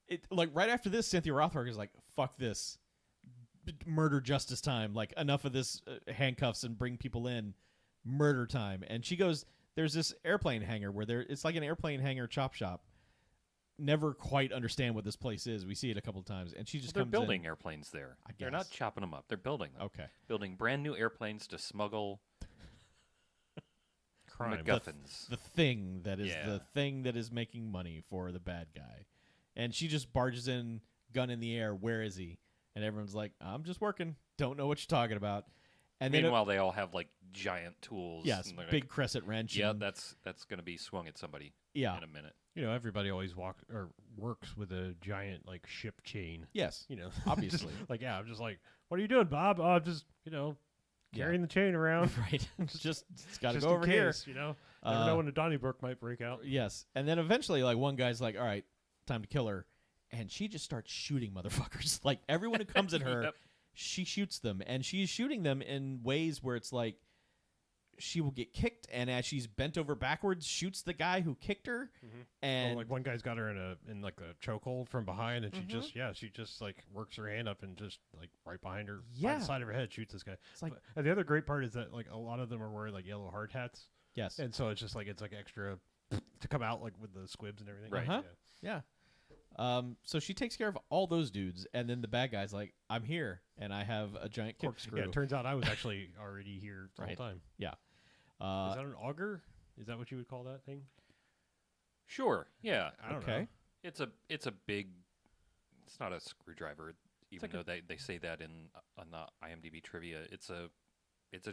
it like right after this, Cynthia Rothrock is like, fuck this. Murder justice time. Like, enough of this handcuffs and bring people in. Murder time. And she goes, there's this airplane hangar where it's like an airplane hangar chop shop. Never quite understand what this place is. We see it a couple of times, and she just They're comes building in. airplanes there. I They're not guess. chopping them up. They're building them. Okay. Building brand new airplanes to smuggle Crime. MacGuffins. The thing that is Yeah. the thing that is making money for the bad guy. And she just barges in, gun in the air. Where is he? And everyone's like, I'm just working. Don't know what you're talking about. And Meanwhile, they all have like giant tools. yes, and they're big like, crescent wrench. yeah, and, that's going to be swung at somebody yeah. in a minute. Everybody always works with a giant like ship chain. Yes, Just, obviously. like, I'm just like, what are you doing, Bob? Oh, just carrying the chain around. Right. Just it's got to just go in over case, here. Never know when a Donnybrook might break out. Yes. And then eventually, like, one guy's like, all right, time to kill her. And she just starts shooting motherfuckers. Like, everyone who comes at her, Yep. she shoots them. And she's shooting them in ways where it's like she will get kicked, and as she's bent over backwards, shoots the guy who kicked her. And like one guy's got her in like a chokehold from behind, and she just like works her hand up and just like right behind her, by the side of her head, shoots this guy. it's like, And the other great part is that like a lot of them are wearing like yellow hard hats, yes. and so it's just like extra to come out like with the squibs and everything. Right. Uh-huh. Yeah. So she takes care of all those dudes, and then the bad guy's like, I'm here, and I have a giant corkscrew. Yeah, it turns out I was actually already here the Right. whole time. Yeah. Is that an auger? Is that what you would call that thing? Sure. Yeah. I don't Okay. know. It's a big. It's not a screwdriver, even like though they say that on the IMDb trivia. It's a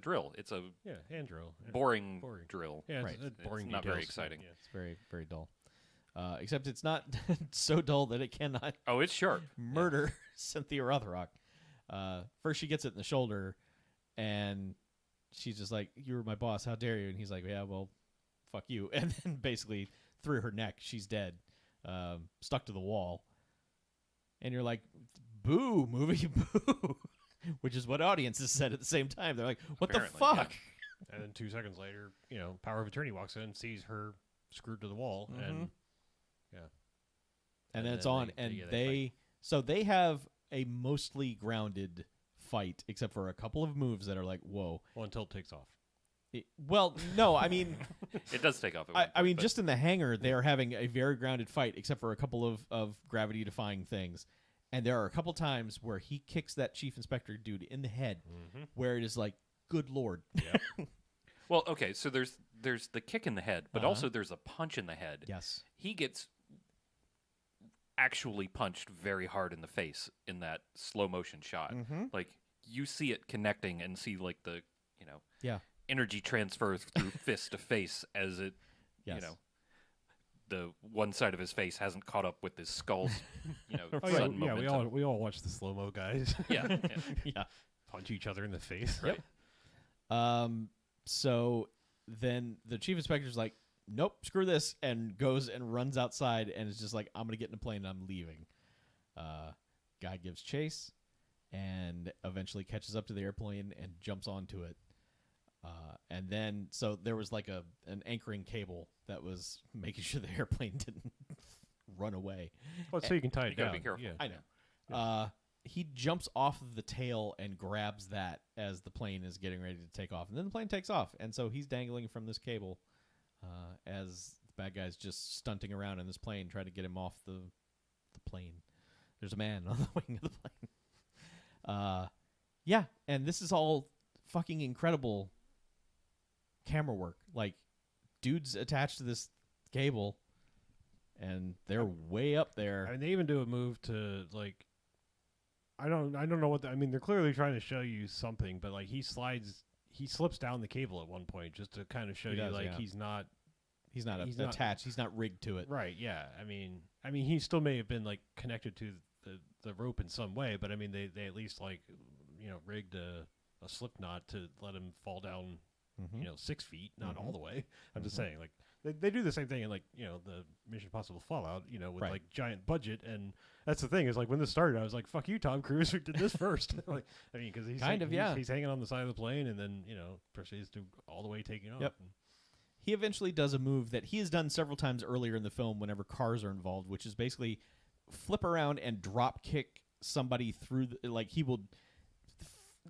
drill. It's a Yeah, hand drill. Yeah. boring, Boring. drill. Yeah, Right. it's boring. It's not very details, exciting. Yeah. It's very, very dull. Except it's not so dull that it cannot Oh, it's sharp. murder Cynthia Rothrock. First, she gets it in the shoulder, and she's just like, "You were my boss. How dare you?" And he's like, "Yeah, well, fuck you." And then basically through her neck, she's dead, stuck to the wall. And you're like, "Boo, movie, boo," which is what audiences said at the same time. They're like, "What Apparently, the yeah. fuck?" And then 2 seconds later, power of attorney walks in, sees her screwed to the wall, and And then it's then on, they- and yeah, they have a mostly grounded fight, except for a couple of moves that are like, whoa. well, until it takes off. Well, no, I mean, It does take off. At one I point, mean, but just in the hangar, they are having a very grounded fight, except for a couple of gravity-defying things. And there are a couple times where he kicks that chief inspector dude in the head, where it is like, good lord. well, okay. So there's the kick in the head, but Uh-huh. also there's a punch in the head. Yes. He gets actually punched very hard in the face in that slow motion shot. Like you see it connecting and see like the Yeah. energy transfer through fist to face as it Yes. the one side of his face hasn't caught up with his skull's Oh, sudden yeah, momentum. we all watch the slow mo guys yeah. Yeah. punch each other in the face. Right. So then the chief inspector's like, nope, screw this, and goes and runs outside and is just like, I'm gonna get in a plane and I'm leaving. Guy gives chase and eventually catches up to the airplane and jumps onto it. And then so there was like an anchoring cable that was making sure the airplane didn't run away. Well, so you can tie it You gotta down. be careful. Yeah. I know. He jumps off of the tail and grabs that as the plane is getting ready to take off. And then the plane takes off. And so he's dangling from this cable as the bad guy's just stunting around in this plane, trying to get him off the plane. There's a man on the wing of the plane. Yeah, and this is all fucking incredible camera work. Like, dudes attached to this cable, and they're way up there. I mean, they even do a move to like. I don't know what. I mean, they're clearly trying to show you something, but like he slips down the cable at one point just to kind of show He you does, like yeah. he's not He's not he's not- attached. He's not rigged to it. right. Yeah, I mean, he still may have been like connected to the rope in some way, but I mean, they at least like rigged a slip knot to let him fall down Mhm. 6 feet, not all Mhm. the way. I'm just Mhm. saying, like they do the same thing in like the Mission Impossible Fallout, with Right. like giant budget, and that's the thing is like when this started, I was like, fuck you, Tom Cruise, who did this first? Like, I mean, because he's hanging on the side of the plane, and then proceeds to all the way taking off. Yep. He eventually does a move that he has done several times earlier in the film whenever cars are involved, which is basically flip around and drop kick somebody through like he will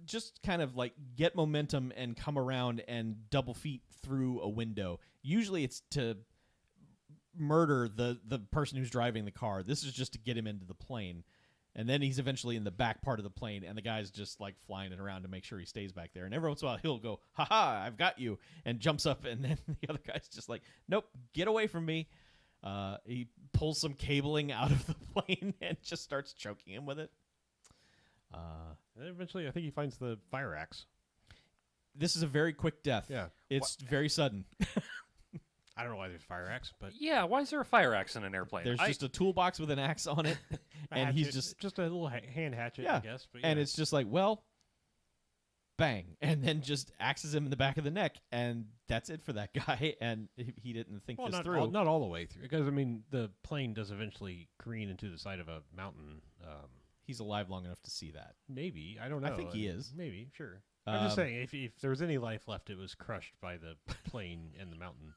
just kind of like get momentum and come around and double feet through a window. Usually it's to murder the person who's driving the car. This is just to get him into the plane. And then he's eventually in the back part of the plane, and the guy's just like flying it around to make sure he stays back there. And every once in a while, he'll go, "Ha ha, I've got you," and jumps up, and then the other guy's just like, "Nope, get away from me." He pulls some cabling out of the plane and just starts choking him with it. And then eventually, I think he finds the fire axe. This is a very quick death. Yeah. It's very sudden. I don't know why there's a fire axe, but Yeah, why is there a fire axe in an airplane? There's just a toolbox with an axe on it, and he's just a little hand hatchet, Yeah. I guess. But and it's just like, well, bang, and then just axes him in the back of the neck, and that's it for that guy. And he didn't think this through. not all the way through, because I mean the plane does eventually careen into the side of a mountain. He's alive long enough to see that. Maybe, I don't know. I think he is. Maybe, sure. I'm just saying, if there was any life left, it was crushed by the plane and the mountain.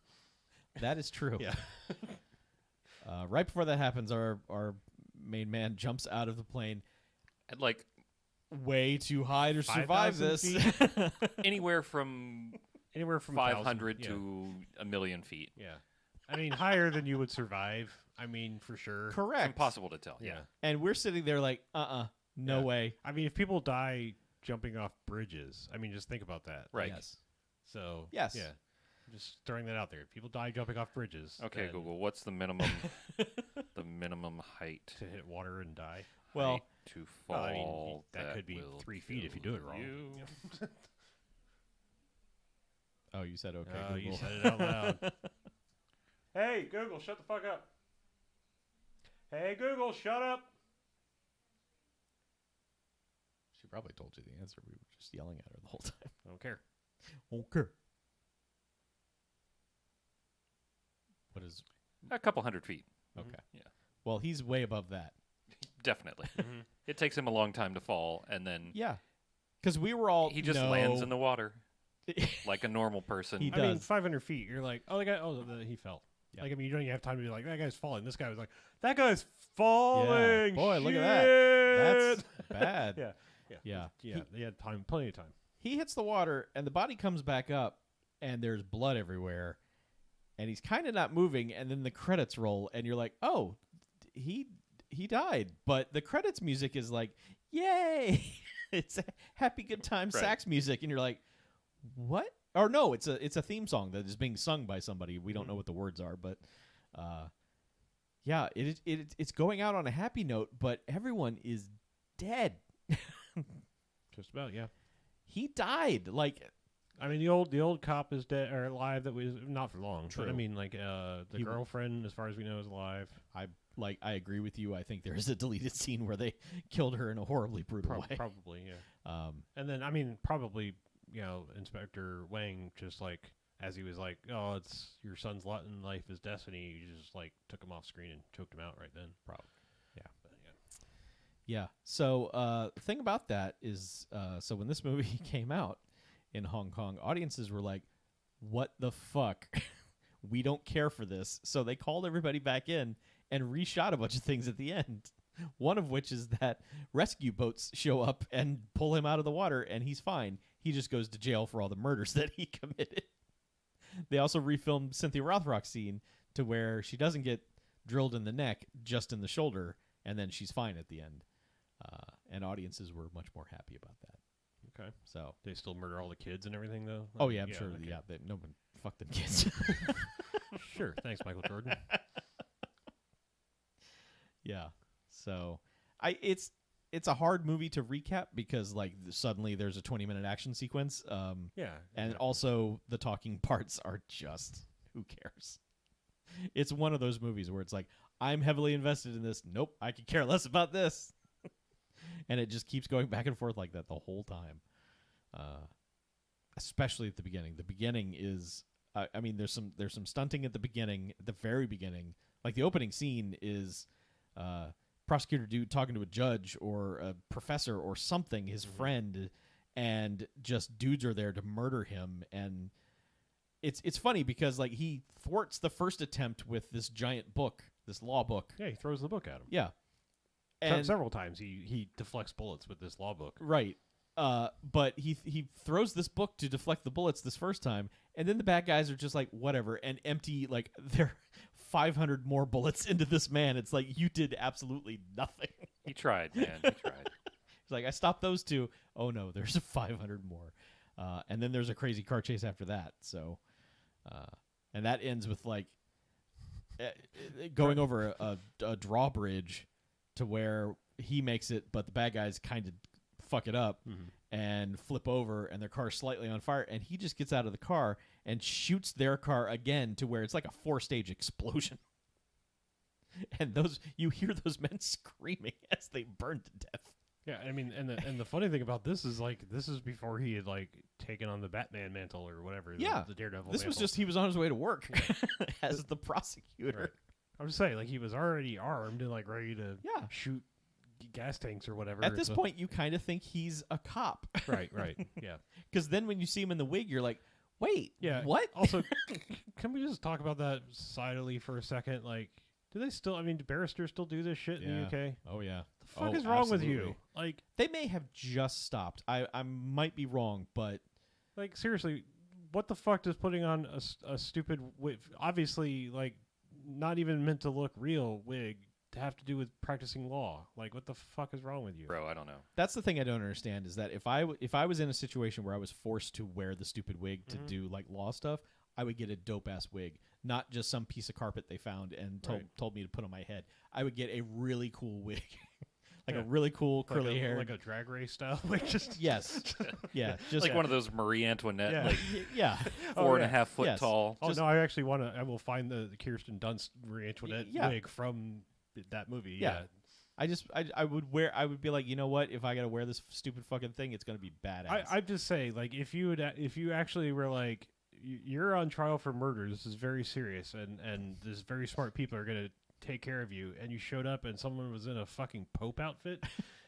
That is true. Yeah. Right before that happens, our main man jumps out of the plane At like way too high to survive 5,000 this. anywhere from Anywhere from 500 1,000, to a million feet. yeah. I mean, higher than you would survive. I mean, for sure. It's Correct. impossible to tell. Yeah. And we're sitting there like, no Yeah. way. I mean, if people die jumping off bridges, I mean, just think about that. Right. Yes. So, Yes. yeah. Just throwing that out there. If people die jumping off bridges. Okay, then Google, what's the minimum the minimum height To hit water and die. Well, height to fall? Well, I mean, that could be will 3 feet if you do it wrong. you? oh, you said okay. Oh, Google. you said it out loud. Hey, Google, shut the fuck up. Hey, Google, shut up. She probably told you the answer. We were just yelling at her the whole time. I don't care. Okay. What is A couple hundred feet. okay? Yeah. Well, he's way above that. Definitely. It takes him a long time to fall, and then Yeah, because we were all he just no. lands in the water like a normal person. He I mean, does. 500 feet. You're like, oh, the guy, he fell. Yeah. Like, I mean, you don't even have time to be like, that guy's falling. This guy was like, that guy's falling. Boy, look at Shit. That's bad. Yeah. Yeah. Yeah. They had time, plenty of time. He hits the water, and the body comes back up, and there's blood everywhere, and he's kind of not moving, and then the credits roll, and you're like, oh, he died. But the credits music is like, yay! It's a happy good time Right. sax music, and you're like, what? Or no, it's a theme song that is being sung by somebody. We don't know what the words are, but yeah, it's going out on a happy note, but everyone is dead. Just about, yeah. He died. Like, I mean, the old cop is dead or alive. That was not for long. But I True. mean, like the He- girlfriend, as far as we know, is alive. I agree with you. I think there is a deleted scene where they killed her in a horribly brutal way. Probably, yeah. And then I mean, probably Inspector Wang just like as he was like, oh, it's your son's lot in life is destiny. You just like took him off screen and choked him out right then. Probably. Yeah. But, yeah. Yeah. So the thing about that is, so when this movie came out in Hong Kong, audiences were like, "What the fuck? We don't care for this." So they called everybody back in and reshot a bunch of things at the end. One of which is that rescue boats show up and pull him out of the water, and he's fine. He just goes to jail for all the murders that he committed. They also refilmed Cynthia Rothrock's scene to where she doesn't get drilled in the neck, just in the shoulder, and then she's fine at the end. And audiences were much more happy about that. Okay. So, They still murder all the kids and everything though. oh yeah, I'm sure. okay. Yeah, no one fucked them kids. Sure. Thanks, Michael Jordan. Yeah. So, it's a hard movie to recap because like suddenly there's a 20-minute action sequence. Yeah. And also the talking parts are just who cares. It's one of those movies where it's like, I'm heavily invested in this. Nope, I could care less about this. And it just keeps going back and forth like that the whole time. especially at the beginning. The beginning is, I mean, there's some stunting at the beginning, at the very beginning. Like the opening scene is prosecutor dude talking to a judge or a professor or something, his friend, and just dudes are there to murder him. And it's funny because like he thwarts the first attempt with this giant book, this law book. Yeah, he throws the book at him. Yeah. And several times he deflects bullets with this law book. right. But he throws this book to deflect the bullets this first time, and then the bad guys are just like, whatever, and empty like their 500 more bullets into this man. It's like, you did absolutely nothing. He tried, man. He tried. It's like, I stopped those two. Oh no, there's 500 more. And then there's a crazy car chase after that. So, and that ends with like going over a drawbridge to where he makes it, but the bad guys kind of fuck it up and flip over, and their car's slightly on fire, and he just gets out of the car and shoots their car again to where it's like a 4-stage explosion. And you hear those men screaming as they burn to death. Yeah, I mean, and the funny thing about this is like this is before he had like taken on the Batman mantle or whatever. Yeah, the Daredevil. This was mantle. just he was on his way to work as the prosecutor. Right. I'm just saying, like he was already armed and like ready to Yeah. shoot gas tanks or whatever. At this point, you kind of think he's a cop. right, yeah, Because then when you see him in the wig, you're like, wait, yeah. what? Also, can we just talk about that sidily for a second? Like, do they still? I mean, do barristers still do this shit in the UK? Oh, yeah. The fuck is wrong with you? Like, They may have just stopped. I might be wrong, but like seriously, what the fuck does putting on a stupid wig, obviously like not even meant to look real wig, to have to do with practicing law? Like, what the fuck is wrong with you? Bro, I don't know. that's the thing I don't understand is that if I was in a situation where I was forced to wear the stupid wig to do like law stuff, I would get a dope ass wig, not just some piece of carpet they found and told me to put on my head. I would get a really cool wig. Like a really cool curly hair, like a drag race style wig. Just yes, yeah, just Like one of those Marie Antoinette, Yeah. like yeah, 4.5 foot Yes. tall. oh no, I actually want to. I will find the Kirsten Dunst Marie Antoinette Yeah. wig from that movie. Yeah. I would be like, you know what? If I gotta wear this stupid fucking thing, it's gonna be badass. I'm just saying, like, if you actually were like, you're on trial for murder, this is very serious, and this very smart people are gonna take care of you, and you showed up and someone was in a fucking Pope outfit,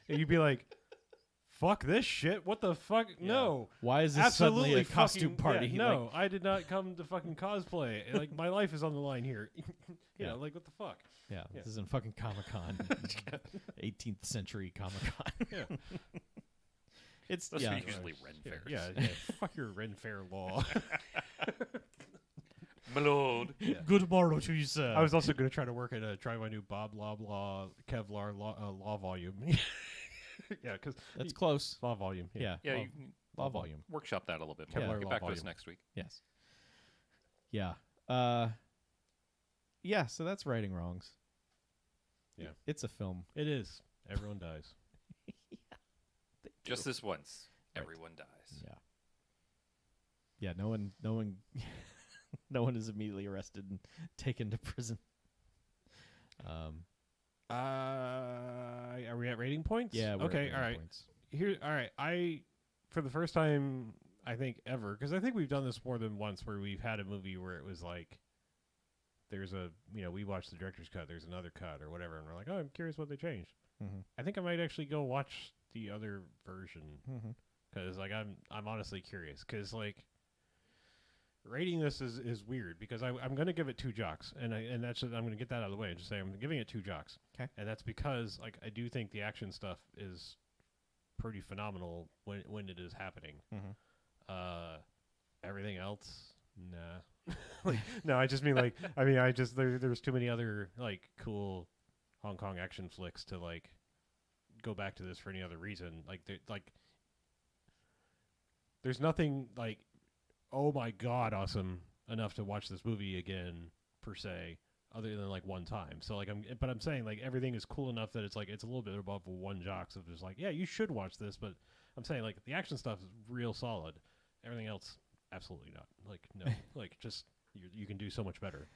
and you'd be like, fuck this shit, what the fuck? No. Why is this Absolutely suddenly a costume fucking- party? yeah, no, I did not come to fucking cosplay. Like, my life is on the line here. You know, like, what the fuck? Yeah, Yeah. this isn't fucking Comic-Con, 18th century Comic-Con. Yeah. It's Those yeah. are usually Ren fairs. Yeah, fuck your Ren Fair law. My lord. Good morrow to you, sir. I was also going to try to work at try my new Bob Loblaw Kevlar law volume. Yeah, because That's close. law volume. Yeah. Yeah, law, you can law volume. workshop that a little bit more. Kevlar Get law back to us volume. next week. Yes. Yeah. Yeah. So that's righting wrongs. Yeah. It's a film. It is. Everyone dies. Just this once, Right. everyone dies. Yeah. Yeah. No one. No one is immediately arrested and taken to prison. Are we at rating points? Yeah. we're at Okay. rating All right. points. Here. All right. I, for the first time, I think ever, because I think we've done this more than once, where we've had a movie where it was like, there's a, we watched the director's cut, there's another cut or whatever, and we're like, oh, I'm curious what they changed. Mm-hmm. I think I might actually go watch the other version, Mm-hmm. because like I'm honestly curious, because like rating this is weird, because I'm gonna give it 2 jocks, and that's I'm gonna get that out of the way and just say I'm giving it 2 jocks. 'Kay. And that's because like I do think the action stuff is pretty phenomenal when it is happening. Mm-hmm. Everything else, nah. Like, no, I just mean like I just there's too many other like cool Hong Kong action flicks to like go back to this for any other reason. Like there's nothing like, oh my god, awesome enough to watch this movie again per se, other than like one time. So like I'm saying like everything is cool enough that it's like it's a little bit above 1 jocks of just like, yeah, you should watch this, but I'm saying like the action stuff is real solid. Everything else, absolutely not. Like no, like just you can do so much better.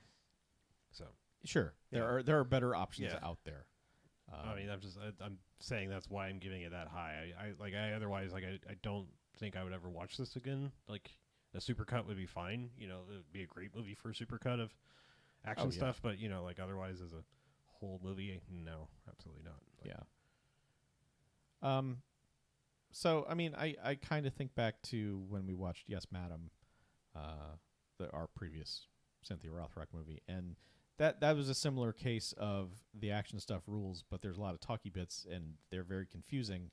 So Sure. Yeah. There are better options Yeah. out there. I mean, I'm saying that's why I'm giving it that high. I otherwise like I don't think I would ever watch this again. Like a supercut would be fine. You know, it would be a great movie for a supercut of action stuff. But you know, like otherwise as a whole movie, no, absolutely not. Like, yeah. So I mean, I kind of think back to when we watched Yes, Madam, our previous Cynthia Rothrock movie, and that was a similar case of the action stuff rules, but there's a lot of talky bits and they're very confusing.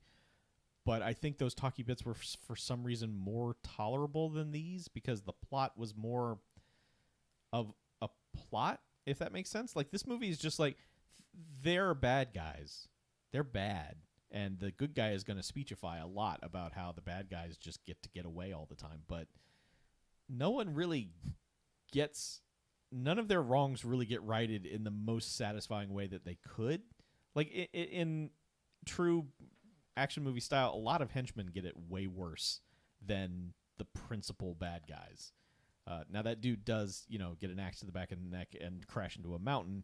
But I think those talky bits were for some reason more tolerable than these because the plot was more of a plot, if that makes sense. Like this movie is just like they're bad guys, they're bad. And the good guy is going to speechify a lot about how the bad guys just get away all the time. But no one really gets... None of their wrongs really get righted in the most satisfying way that they could. Like, in true action movie style, a lot of henchmen get it way worse than the principal bad guys. Now, that dude does, get an axe to the back of the neck and crash into a mountain.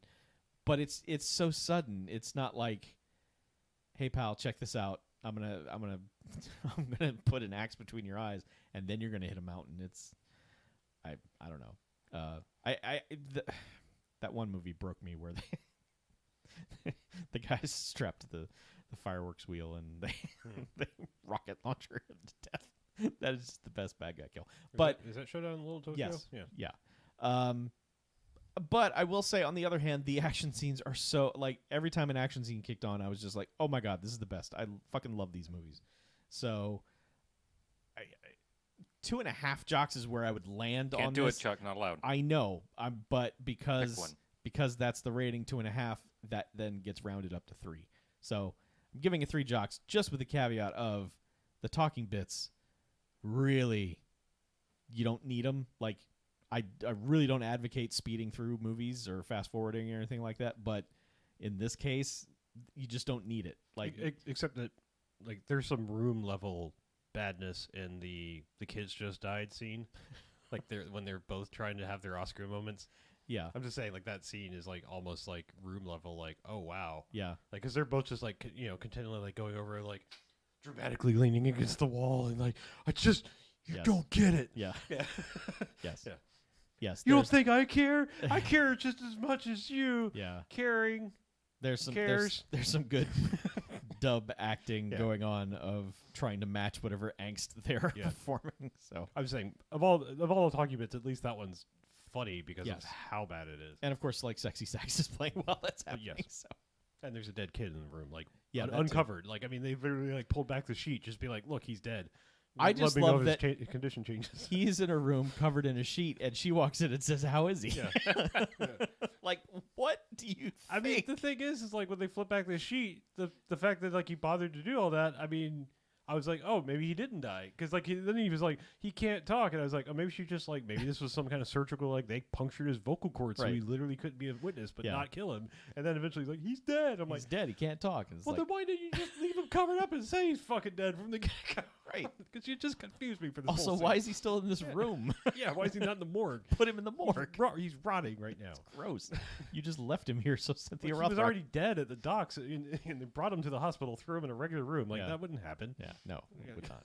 But it's so sudden. It's not like... Hey pal, check this out. I'm gonna put an axe between your eyes, and then you're gonna hit a mountain. I don't know. That one movie broke me where the guy's strapped to the fireworks wheel and they rocket launcher him to death. That is the best bad guy kill. But is that Showdown in Little Tokyo? Yes, yeah. But I will say, on the other hand, the action scenes are so... Like, every time an action scene kicked on, I was just like, oh my god, this is the best. I fucking love these movies. So, 2.5 jocks is where I would land on this. Can't do it, Chuck. Not allowed. I know. But Pick one. because that's the rating, 2.5, that then gets rounded up to 3. So, I'm giving it 3 jocks, just with the caveat of the talking bits, really, you don't need them. Like... I really don't advocate speeding through movies or fast forwarding or anything like that, but in this case, you just don't need it. Like, except that, like, there's some room level badness in the kids just died scene, like when they're both trying to have their Oscar moments. Yeah, I'm just saying, like that scene is like almost like room level. Like, oh wow, yeah, like because they're both just like continually like going over like dramatically leaning against the wall and like you don't get it. Yeah, yeah, yes, yeah. Yes, you don't think I care? I care just as much as you. Yeah, caring. There's some good dub acting going on of trying to match whatever angst they're performing. So I'm saying of all the talking bits, at least that one's funny because of how bad it is. And of course, like Sexy Sax is playing while that's happening. Yes. So. And there's a dead kid in the room, like uncovered. Like I mean, they literally like pulled back the sheet, just be like, look, he's dead. I just love that his condition changes. He's in a room covered in a sheet, and she walks in and says, "How is he?" Yeah. Like, what do you think? I mean, the thing is like when they flip back the sheet, the fact that like he bothered to do all that. I mean, I was like, oh, maybe he didn't die because like then he was like he can't talk, and I was like, oh, maybe she just like maybe this was some kind of surgical like they punctured his vocal cords so he literally couldn't be a witness but not kill him, and then eventually he's like he's dead. He's dead. He can't talk. Well, then why didn't you just leave him covered up and say he's fucking dead from the get-go? Right. Because you just confused me for this Also, whole why scene. is he still in this room? Yeah, why is he not in the morgue? Put him in the morgue. He's rotting right now. It's gross. You just left him here so Cynthia Rothrock... He was already dead at the docks, and they brought him to the hospital, threw him in a regular room. Like, that wouldn't happen. Yeah, no, it would not.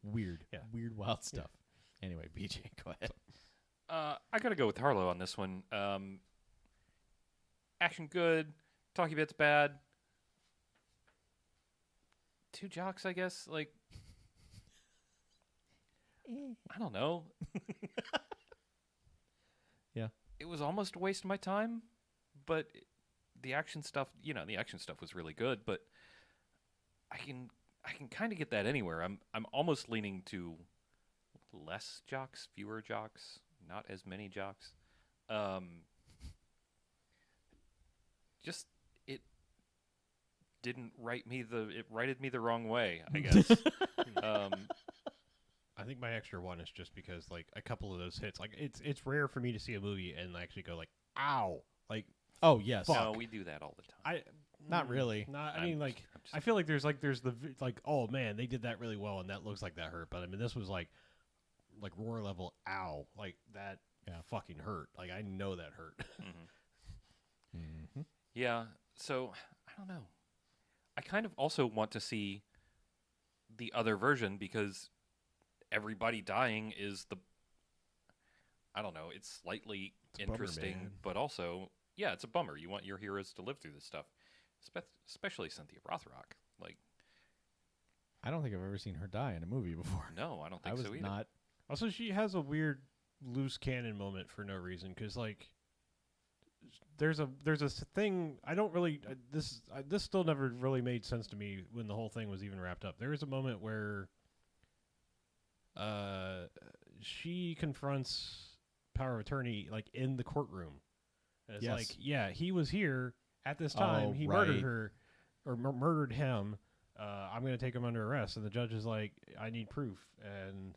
Weird. Yeah. Weird, wild stuff. Anyway, BJ, go ahead. I got to go with Harlow on this one. Action good. Talkie bits bad. 2 jocks, I guess. Like, I don't know. Yeah. It was almost a waste of my time, but the action stuff, the action stuff was really good, but I can kind of get that anywhere. I'm almost leaning to less jocks, fewer jocks, not as many jocks. Just it righted me the wrong way, I guess. I think my extra one is just because like a couple of those hits, like it's rare for me to see a movie and actually go like, ow, like, oh yes, fuck. No, we do that all the time. Not really. I mean, like, I feel like there's the like, oh man, they did that really well, and that looks like that hurt. But I mean, this was like roar level, ow, like that fucking hurt. Like I know that hurt. Mm-hmm. Mm-hmm. Yeah. So I don't know. I kind of also want to see the other version because everybody dying is I don't know, it's slightly It's a bummer, interesting, man. but also, yeah, it's a bummer. You want your heroes to live through this stuff, especially Cynthia Rothrock. Like, I don't think I've ever seen her die in a movie before. no, I don't I think was so either. not. Also, she has a weird loose cannon moment for no reason because like there's a thing I don't really this still never really made sense to me when the whole thing was even wrapped up. There is a moment where she confronts Power of Attorney like in the courtroom. And it's Yes. like, yeah, he was here at this time. Oh, He right. murdered her or murdered him. I'm going to take him under arrest. And the judge is like, I need proof. And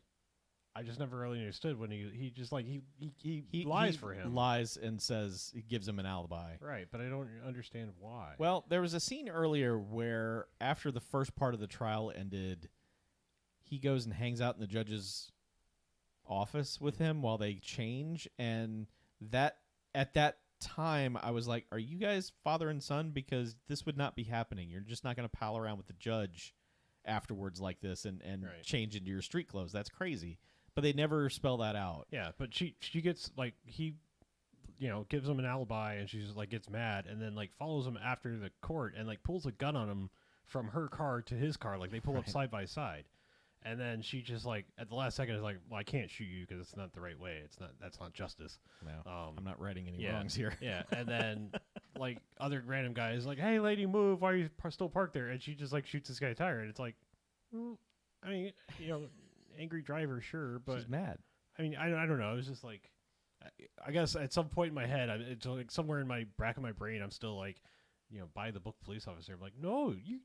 I just never really understood when he just like he lies for him. Lies and says he gives him an alibi. Right, but I don't understand why. Well, there was a scene earlier where after the first part of the trial ended, he goes and hangs out in the judge's office with him while they change, and that at that time I was like, are you guys father and son? Because this would not be happening. You're just not going to pal around with the judge afterwards like this and Right. change into your street clothes. That's crazy. But they never spell that out. Yeah, but she gets like he, gives him an alibi, and she's like gets mad, and then like follows him after the court, and like pulls a gun on him from her car to his car, like they pull up Right. side by side, and then she just like at the last second is like, well, I can't shoot you because it's not the right way. That's not justice. No, I'm not righting any yeah. wrongs here. Yeah, and then like other random guy is like, hey lady, move! Why are you still parked there? And she just like shoots this guy tire, and it's like, well, I mean, angry driver, sure, but She's mad. I mean, I don't know. It was just like, I guess at some point in my head, it's like somewhere in my back of my brain, I'm still like, by the book police officer. I'm like, no, you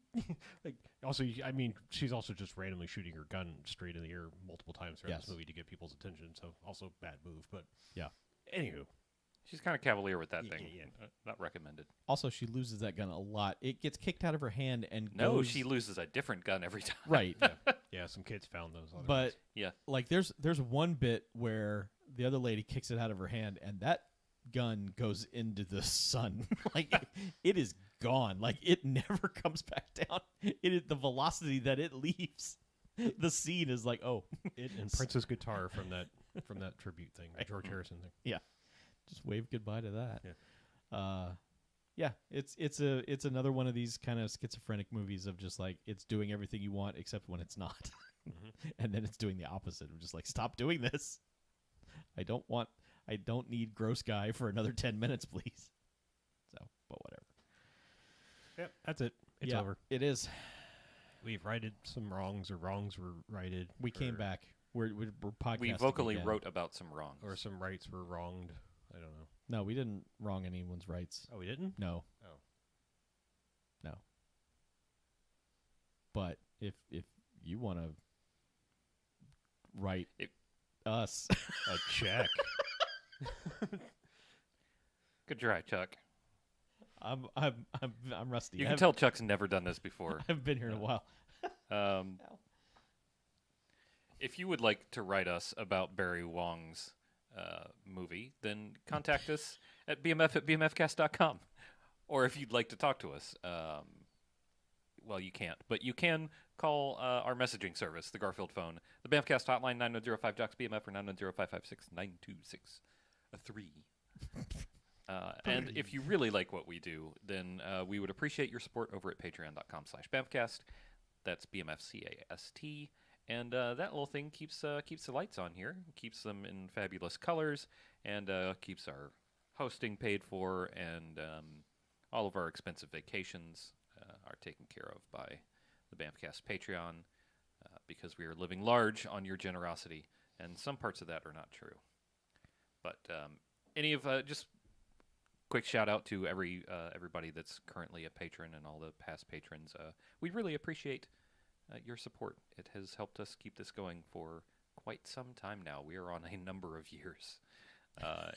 like. Also, I mean, she's also just randomly shooting her gun straight in the ear multiple times throughout Yes. this movie to get people's attention. So also bad move, but Yeah. Anywho, She's kind of cavalier with that Yeah, thing. yeah. Not recommended. Also, she loses that gun a lot. It gets kicked out of her hand and No, goes, she loses a different gun every time. right. yeah, some kids found those. Other But ones. Yeah. like there's one bit where the other lady kicks it out of her hand and that gun goes into the sun. Like it is gone. Like it never comes back down. It is the velocity that it leaves. The scene is like, oh, it and Prince's guitar from that tribute thing, the George Harrison thing. just wave goodbye to that. Yeah. Yeah, it's another one of these kind of schizophrenic movies of just like it's doing everything you want except when it's not. Mhm. And then it's doing the opposite of just like stop doing this. I don't need gross guy for another 10 minutes, please. So, but whatever. Yep, that's it. It's Yeah, over. It is. We've righted some wrongs, or wrongs were righted. We came or- back. We're podcasting. We vocally again. wrote about some wrongs. or some rights were wronged. I don't know. No, we didn't wrong anyone's rights. Oh, we didn't? No. Oh. No. But if you want to write us, A check. Good try, Chuck. I'm rusty. You I can haven't- tell Chuck's never done this before. I haven't been here in a while. If you would like to write us about Barry Wong's movie, then contact us at bmf@bmfcast.com. Or if you'd like to talk to us, well, you can't, but you can call our messaging service, the Garfield phone, the BMFcast hotline, 9105-JOCKS-BMF or 910-556-9263. And if you really like what we do, then we would appreciate your support over at patreon.com/BMFcast. That's BMFCAST. And that little thing keeps the lights on here, keeps them in fabulous colors, and keeps our hosting paid for, and all of our expensive vacations are taken care of by the BAMFcast Patreon, because we are living large on your generosity, and some parts of that are not true. But just quick shout out to everybody that's currently a patron and all the past patrons. We really appreciate your support. It has helped us keep this going for quite some time now. We are on a number of years. I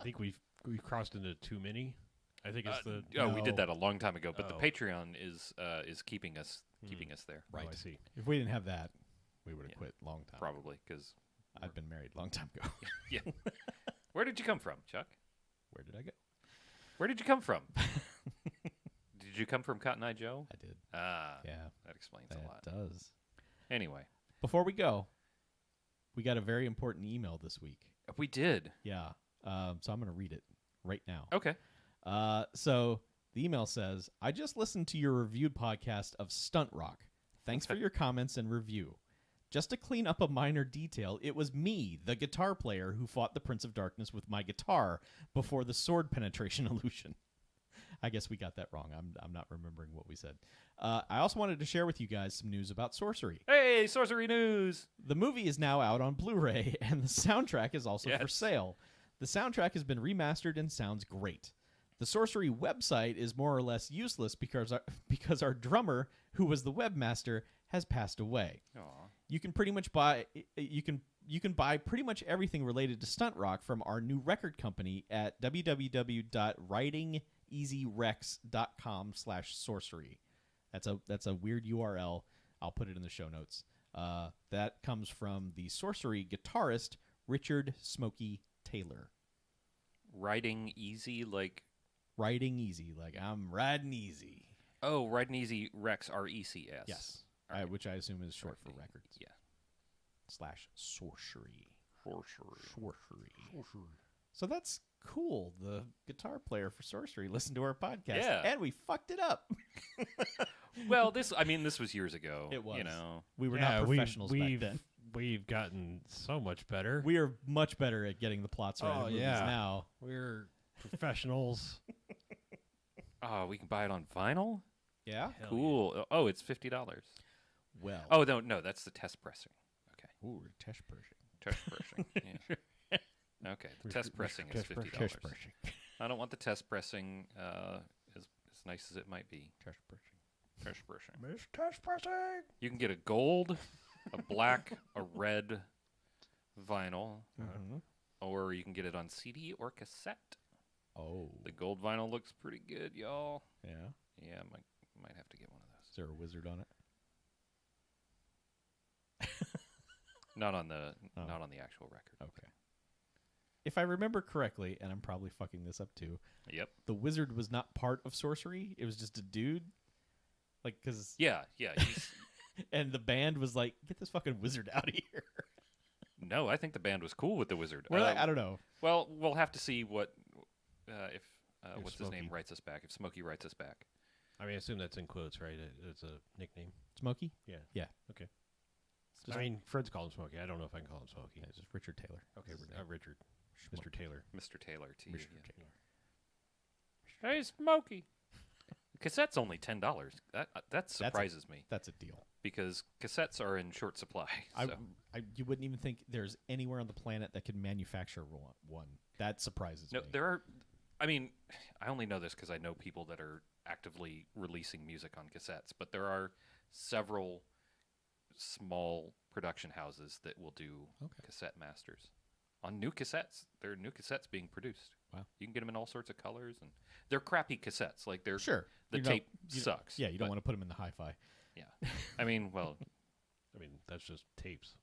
think we've crossed into too many. I think it's the. We did that a long time ago, but the Oh. Patreon is keeping us there, Oh, I see. If we didn't have that, we would have Yeah. quit a long time. probably because. I've been married a long time ago. Yeah. Where did you come from, Chuck? Where did I go? Where did you come from? Did you come from Cotton Eye Joe? I did. Ah, Yeah, that explains that a lot. does. Anyway, Before we go, we got a very important email this week. we did. Yeah. So I'm going to read it right now. Okay. So the email says, I just listened to your reviewed podcast of Stunt Rock. Thanks for your comments and review. Just to clean up a minor detail, it was me, the guitar player, who fought the Prince of Darkness with my guitar before the sword penetration illusion. I guess we got that wrong. I'm not remembering what we said. I also wanted to share with you guys some news about Sorcery. Hey, sorcery news! The movie is now out on Blu-ray, and the soundtrack is also for Yes. sale. The soundtrack has been remastered and sounds great. The Sorcery website is more or less useless because our drummer, who was the webmaster, has passed away. Aw. You can pretty much buy pretty much everything related to stunt rock from our new record company at www.writingeasyrex.com/sorcery. That's a weird URL. I'll put it in the show notes. That comes from the Sorcery guitarist Richard Smokey Taylor. Riding easy, like Riding easy, like I'm riding easy. riding easy. Rex RECS. Yes, Alright. which I assume is short for Riding- records. Yeah. /sorcery. Sorcery. Sorcery. So that's cool. The guitar player for Sorcery listened to our podcast, Yeah. and we fucked it up. Well, this was years ago. It was. You know. We were Yeah, not professionals we've, back then. We've gotten so much better. We are much better at getting the plots right Oh, of movies yeah. now. We're professionals. Oh, we can buy it on vinyl. Yeah. Hell Cool. Oh, it's $50. Well. Oh no, that's the test pressing. Okay, Ooh, test pressing. test pressing. Yeah. Okay, the test pressing is $50. Test pressing. I don't want the test pressing as nice as it might be. Test pressing. Test pressing. Miss Test Pressing. You can get a gold, a black, a red vinyl, Mhm. or you can get it on CD or cassette. Oh. The gold vinyl looks pretty good, y'all. Yeah. Yeah, might have to get one of those. Is there a wizard on it? Not on the Oh. not on the actual record. Okay. If I remember correctly, and I'm probably fucking this up too, Yep. the wizard was not part of Sorcery. It was just a dude. Like, because... Yeah. he's- And the band was like, get this fucking wizard out of here. No, I think the band was cool with the wizard. Well, I don't know. Well, we'll have to see what if what's his name Smokey. writes us back. If Smokey writes us back. I mean, I assume that's in quotes, right? It's a nickname. Smokey? Yeah. Yeah. Okay. Just- I mean, Fred's called him Smokey. I don't know if I can call him Smokey. Yeah, just Richard Taylor. Okay, That's his name. Richard. Mr. Taylor. Mr. Taylor to Mr. you. Taylor. Hey, Smokey. Cassette's only $10. That surprises me That's a deal. because cassettes are in short supply. So. You wouldn't even think there's anywhere on the planet that could manufacture one. That surprises No, me. there are. I mean, I only know this because I know people that are actively releasing music on cassettes, but there are several small production houses that will do Okay. cassette masters on new cassettes. There are new cassettes being produced. Wow. You can get them in all sorts of colors, and they're crappy cassettes. Like they're Sure. the You don't- tape sucks. Yeah, you don't but- want to put them in the hi-fi. Yeah, I mean, well, I mean, that's just tapes.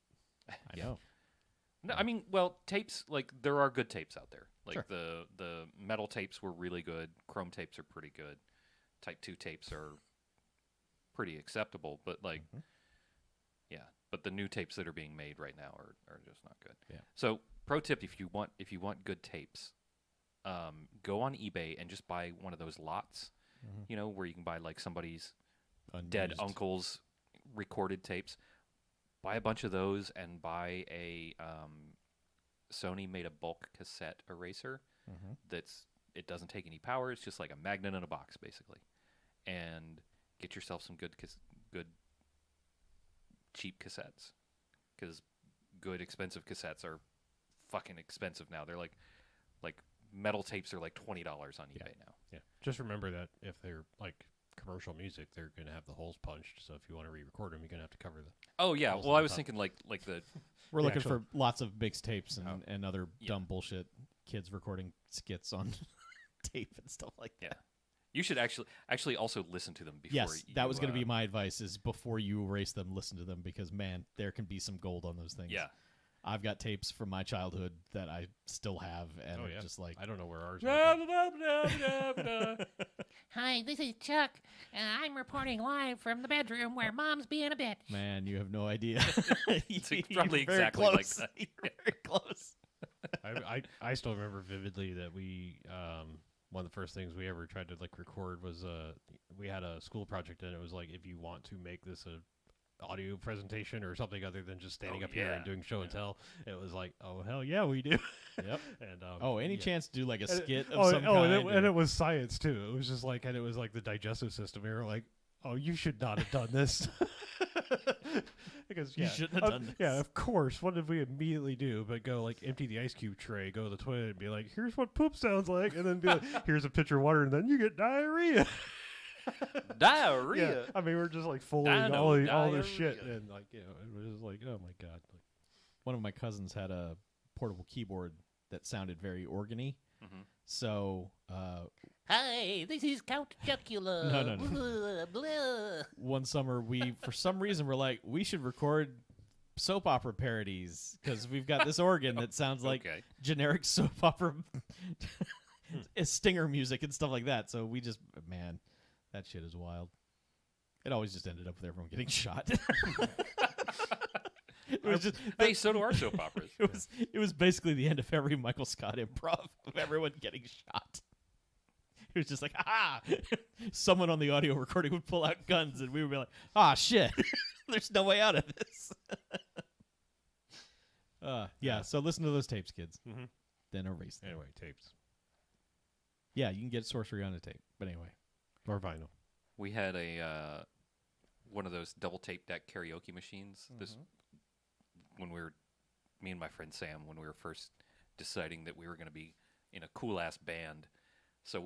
I Yeah. know. no, I mean, well, tapes like there are good tapes out there. Like Sure. the metal tapes were really good. Chrome tapes are pretty good. Type 2 tapes are pretty acceptable, but like, Mhm. yeah, but the new tapes that are being made right now are just not good. Yeah. So, pro tip: if you want good tapes, go on eBay and just buy one of those lots. Mhm. You know, where you can buy like somebody's dead Unused. uncle's recorded tapes. Buy a bunch of those and buy a Sony made a bulk cassette eraser Mhm. it doesn't take any power. It's just like a magnet in a box, basically. And get yourself some good cheap cassettes, because good expensive cassettes are fucking expensive now. They're like metal tapes are like $20 on eBay now. Yeah. Just remember that if they're like commercial music, they're going to have the holes punched. So if you want to re-record them, you're going to have to cover them. Oh yeah, Holes well on I was top. thinking like the We're The looking actual- for lots of mixtapes and, Oh. and other Yeah. dumb bullshit. Kids recording skits on tape and stuff like that. Yeah. You should actually also listen to them before. Yes, that was going to be you, my advice: is before you erase them, listen to them, because man, there can be some gold on those things. Yeah. I've got tapes from my childhood that I still have, and Oh, yeah. just like I don't know where ours are. but- Hi, Hi, this is Chuck, and I'm reporting live from the bedroom where Mom's being a bitch. Man, you have no idea. It's probably You're very exactly like close. that. You're very close. I still remember vividly that we one of the first things we ever tried to like record was we had a school project and it was like, if you want to make this a audio presentation or something other than just standing up here and doing show and tell, it was like, oh hell yeah, we do. Yep. And any chance to do like a and skit of some kind? and it was science too. It was just like, and it was like the digestive system. We were like, oh, you should not have done this. Because You shouldn't have done this. Yeah, of course. What did we immediately do? But go like empty the ice cube tray, go to the toilet, and be like, "Here's what poop sounds like," and then be like, "Here's a pitcher of water," and then you get diarrhea. Diarrhea. Yeah, I mean, we're just like fooling all this shit, and like, you know, it was just like, oh my god. Like, One of my cousins had a portable keyboard that sounded very organy. Mhm. So Hi, this is Count Chocula. No. Blah, blah. one summer we, for some reason, were like, we should record soap opera parodies because we've got this organ that sounds like Okay. generic soap opera stinger music and stuff like that. So we just, man, that shit is wild. It always just ended up with everyone getting shot. It was just Hey, so do our soap operas. it was basically the end of every Michael Scott improv of everyone getting shot. It was just like, ah! Someone on the audio recording would pull out guns, and we would be like, ah, shit! There's no way out of this. Yeah. So listen to those tapes, kids. Mhm. Then erase them. anyway, tapes Yeah, you can get Sorcery on a tape. But anyway, or vinyl. We had a one of those double tape deck karaoke machines. This when we were, me and my friend Sam, when we were first deciding that we were going to be in a cool ass band. So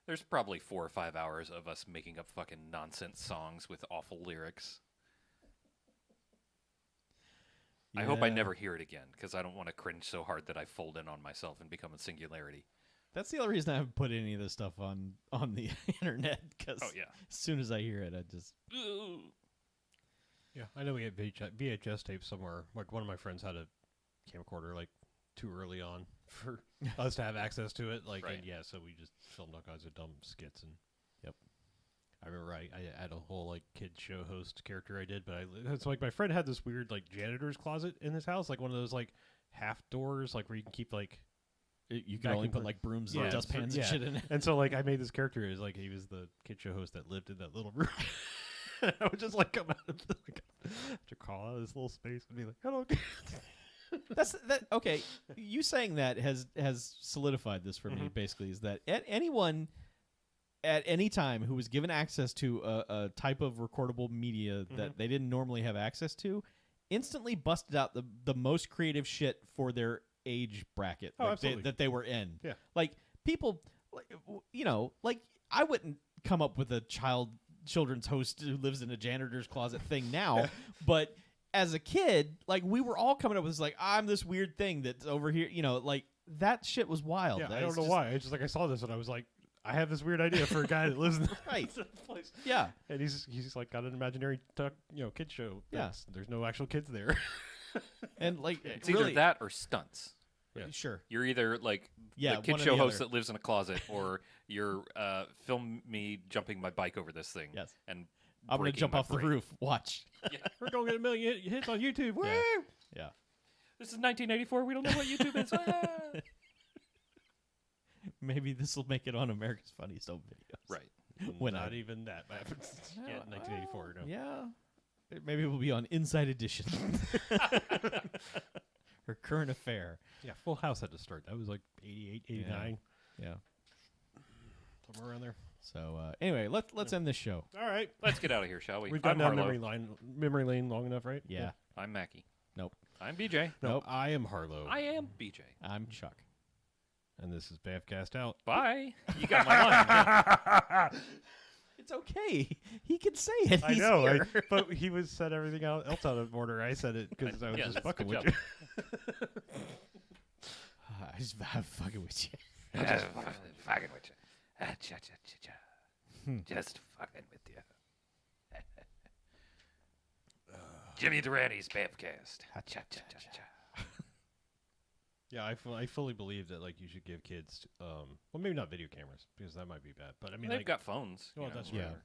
there's probably 4 or 5 hours of us making up fucking nonsense songs with awful lyrics. I hope I Yeah. never hear it again because I don't want to cringe so hard that I fold in on myself and become a singularity. That's the other reason I haven't put any of this stuff on the internet. Because Oh yeah. as soon as I hear it, I just Yeah, I know we had VHS tapes somewhere. Like one of my friends had a camcorder like too early on for us to have access to it. Like, Right. and yeah, so we just filmed all kinds of dumb skits and. Yep. I remember I had a whole like kid show host character I did, but it's like my friend had this weird like janitor's closet in his house, like one of those like half doors, like where you can keep like. you can only Vacuum put per- like brooms Yeah, and dustpans yeah. and shit in it. And so like I made this character as like he was the kid show host that lived in that little room. I would just like come out of the, like, to call out of this little space and be like, "Hello." That's that. Okay, you saying that has solidified this for me. Basically, is that anyone at any time who was given access to a type of recordable media that they didn't normally have access to, instantly busted out the most creative shit for their age bracket Oh, absolutely. that they were in. Yeah. Like people, like I wouldn't come up with a children's host who lives in a janitor's closet thing now, but as a kid, like we were all coming up with this, like, I'm this weird thing that's over here, like that shit was wild. Yeah, I It's don't know just- why. I just like I saw this and I was like, I have this weird idea for a guy that lives in the Right. place. Yeah. And he's like got an imaginary kid show. Yeah. There's no actual kids there. And like It's really, either that or stunts. Sure. You're either like Yeah, the kid one or show the host other. that lives in a closet, or you're film me jumping my bike over this thing. Yes. And I'm gonna breaking jump my off the brain. roof. Watch. We're gonna get 1 million hits on YouTube. Woo! Yeah. This is 1984. We don't know what YouTube is. Ah! Maybe this will make it on America's Funniest Home Videos. Right. When Not I- even that happens. Yeah, 1984. No. Yeah. Maybe it will be on Inside Edition. Her current affair. Yeah, Full House had to start. That was like 88, 89, Yeah. somewhere around there. So anyway, let's end this show. All right. Let's get out of here, shall we? We've I'm gone down Harlow. memory lane long enough, right? Yeah. I'm Mackie. Nope. I'm BJ. No, Nope. I am Harlow. I am BJ. I'm Chuck. And this is BMFcast out. Bye. You got my line. It's okay. He can say it. I He's know, here. but he said everything else out of order. I said it because I was Yeah, just that's fucking good with job. you. I'm fucking with you. Just fucking with you. Just fucking with you. Jimmy Durani's BMFcast. Cha cha cha cha. Yeah, I fully believe that like you should give kids, well, maybe not video cameras because that might be bad, but I mean, They've like, got phones. well, you know, that's Yeah. whatever.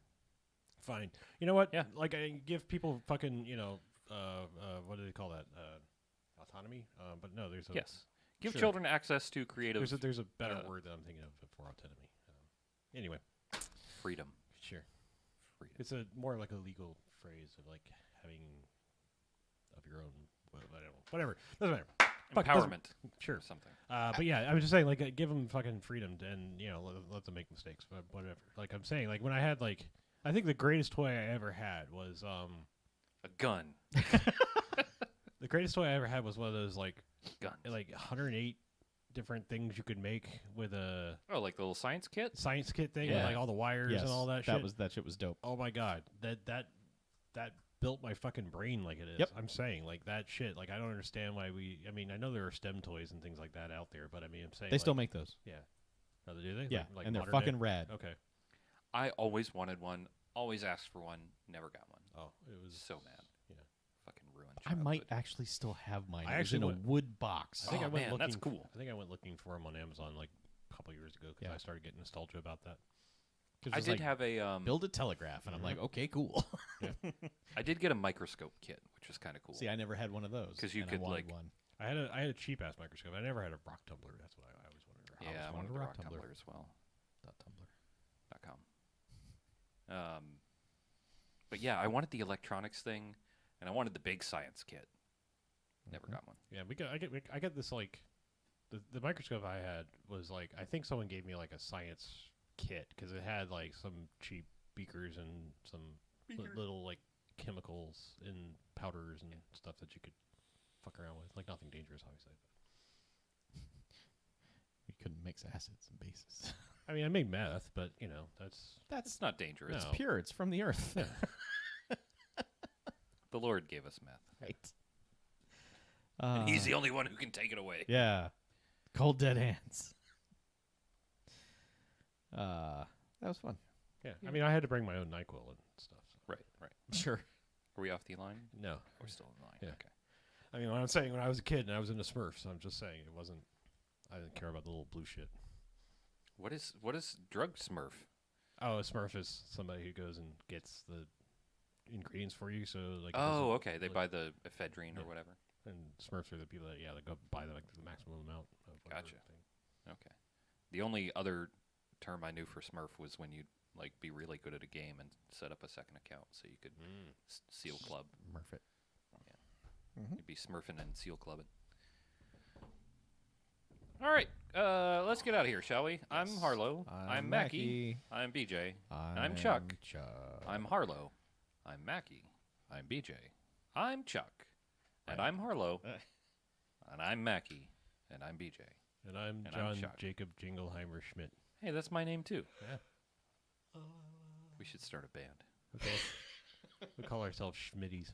fine. You know what? Yeah. Like I give people fucking, what do they call that? Autonomy. But no, there's a Yes. Give Sure. children access to creative there's a better uh, word that I'm thinking of for autonomy. Anyway, freedom. sure. Freedom. It's a more like a legal phrase of like having of your own. Well, I don't know. Whatever. Doesn't matter. Fuck, doesn't- Empowerment. Sure. Or something. But yeah, I was just saying, like, give them fucking freedom and let them make mistakes, but whatever. Like I'm saying, like when I had like, I think the greatest toy I ever had was A gun. the greatest toy I ever had was one of those like Guns. 108 different things you could make with a Oh, like the little science kit? science kit thing with Yeah. like all the wires Yes, and all that shit. that shit was dope. Oh my god, that built my fucking brain like it is. Yep. I'm saying like that shit. Like I don't understand why I mean, I know there are STEM toys and things like that out there, but I mean, I'm saying They still like, make those. Yeah. Oh, do they? Yeah, Like and they're modern day? fucking rad. Okay. I always wanted one. Always asked for one. Never got one. Oh, it was So mad. Yeah. Fucking ruined. I might childhood. actually still have mine. I It was in actually a went- wood box. I think Oh, I went man, looking. that's cool. I think I went looking for them on Amazon like a couple years ago because Yeah. I started getting nostalgia about that. I did have a build a telegraph, and I'm like, okay, cool. I did get a microscope kit, which was kind of cool. See, I never had one of those 'Cause you and could, I wanted like, one. I had a cheap ass microscope. I never had a rock tumbler. That's what I always wanted. yeah, I wanted wanted a a rock rock tumbler. tumbler as well. Tumblr. .com. But yeah, I wanted the electronics thing, and I wanted the big science kit. Never got one. Yeah, I get this like the microscope I had was like I think someone gave me like a science kit because it had like some cheap beakers and some little like chemicals and powders and stuff that you could fuck around with. Like nothing dangerous, obviously. You couldn't mix acids and bases. I mean, I made meth, but that's It's not dangerous. No. It's pure. It's from the earth. The Lord gave us meth. Right. And he's the only one who can take it away. Yeah. Cold dead hands. That was fun. yeah. I mean, I had to bring my own NyQuil and stuff. So. Right. Sure. Are we off the line? No, We're still in the line. Yeah. Okay. I mean, when I'm saying when I was a kid and I was into Smurfs, I'm just saying it wasn't. I didn't care about the little blue shit. What is drug Smurf? Oh, a Smurf is somebody who goes and gets the ingredients for you. So like, it Oh, doesn't- okay. They like- buy the ephedrine Yeah. or whatever. and Smurfs are the people that they go buy the maximum amount. Of whatever Gotcha. thing. Okay. The only other term I knew for Smurf was when you'd like be really good at a game and set up a second account so you could seal club. Murph it. You'd be smurfing and seal clubbing. All right, let's get out of here, shall we? I'm Harlow. I'm Mackie. I'm BJ. I'm Chuck. I'm Harlow. I'm Mackie. I'm BJ. I'm Chuck. And I'm Harlow. And I'm Mackie. And I'm BJ. And I'm And I'm John Chuck. Jacob Jingleheimer Schmidt. Hey, that's my name too. Yeah. We should start a band. Okay. We call ourselves Schmitties.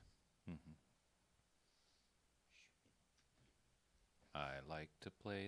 I like to play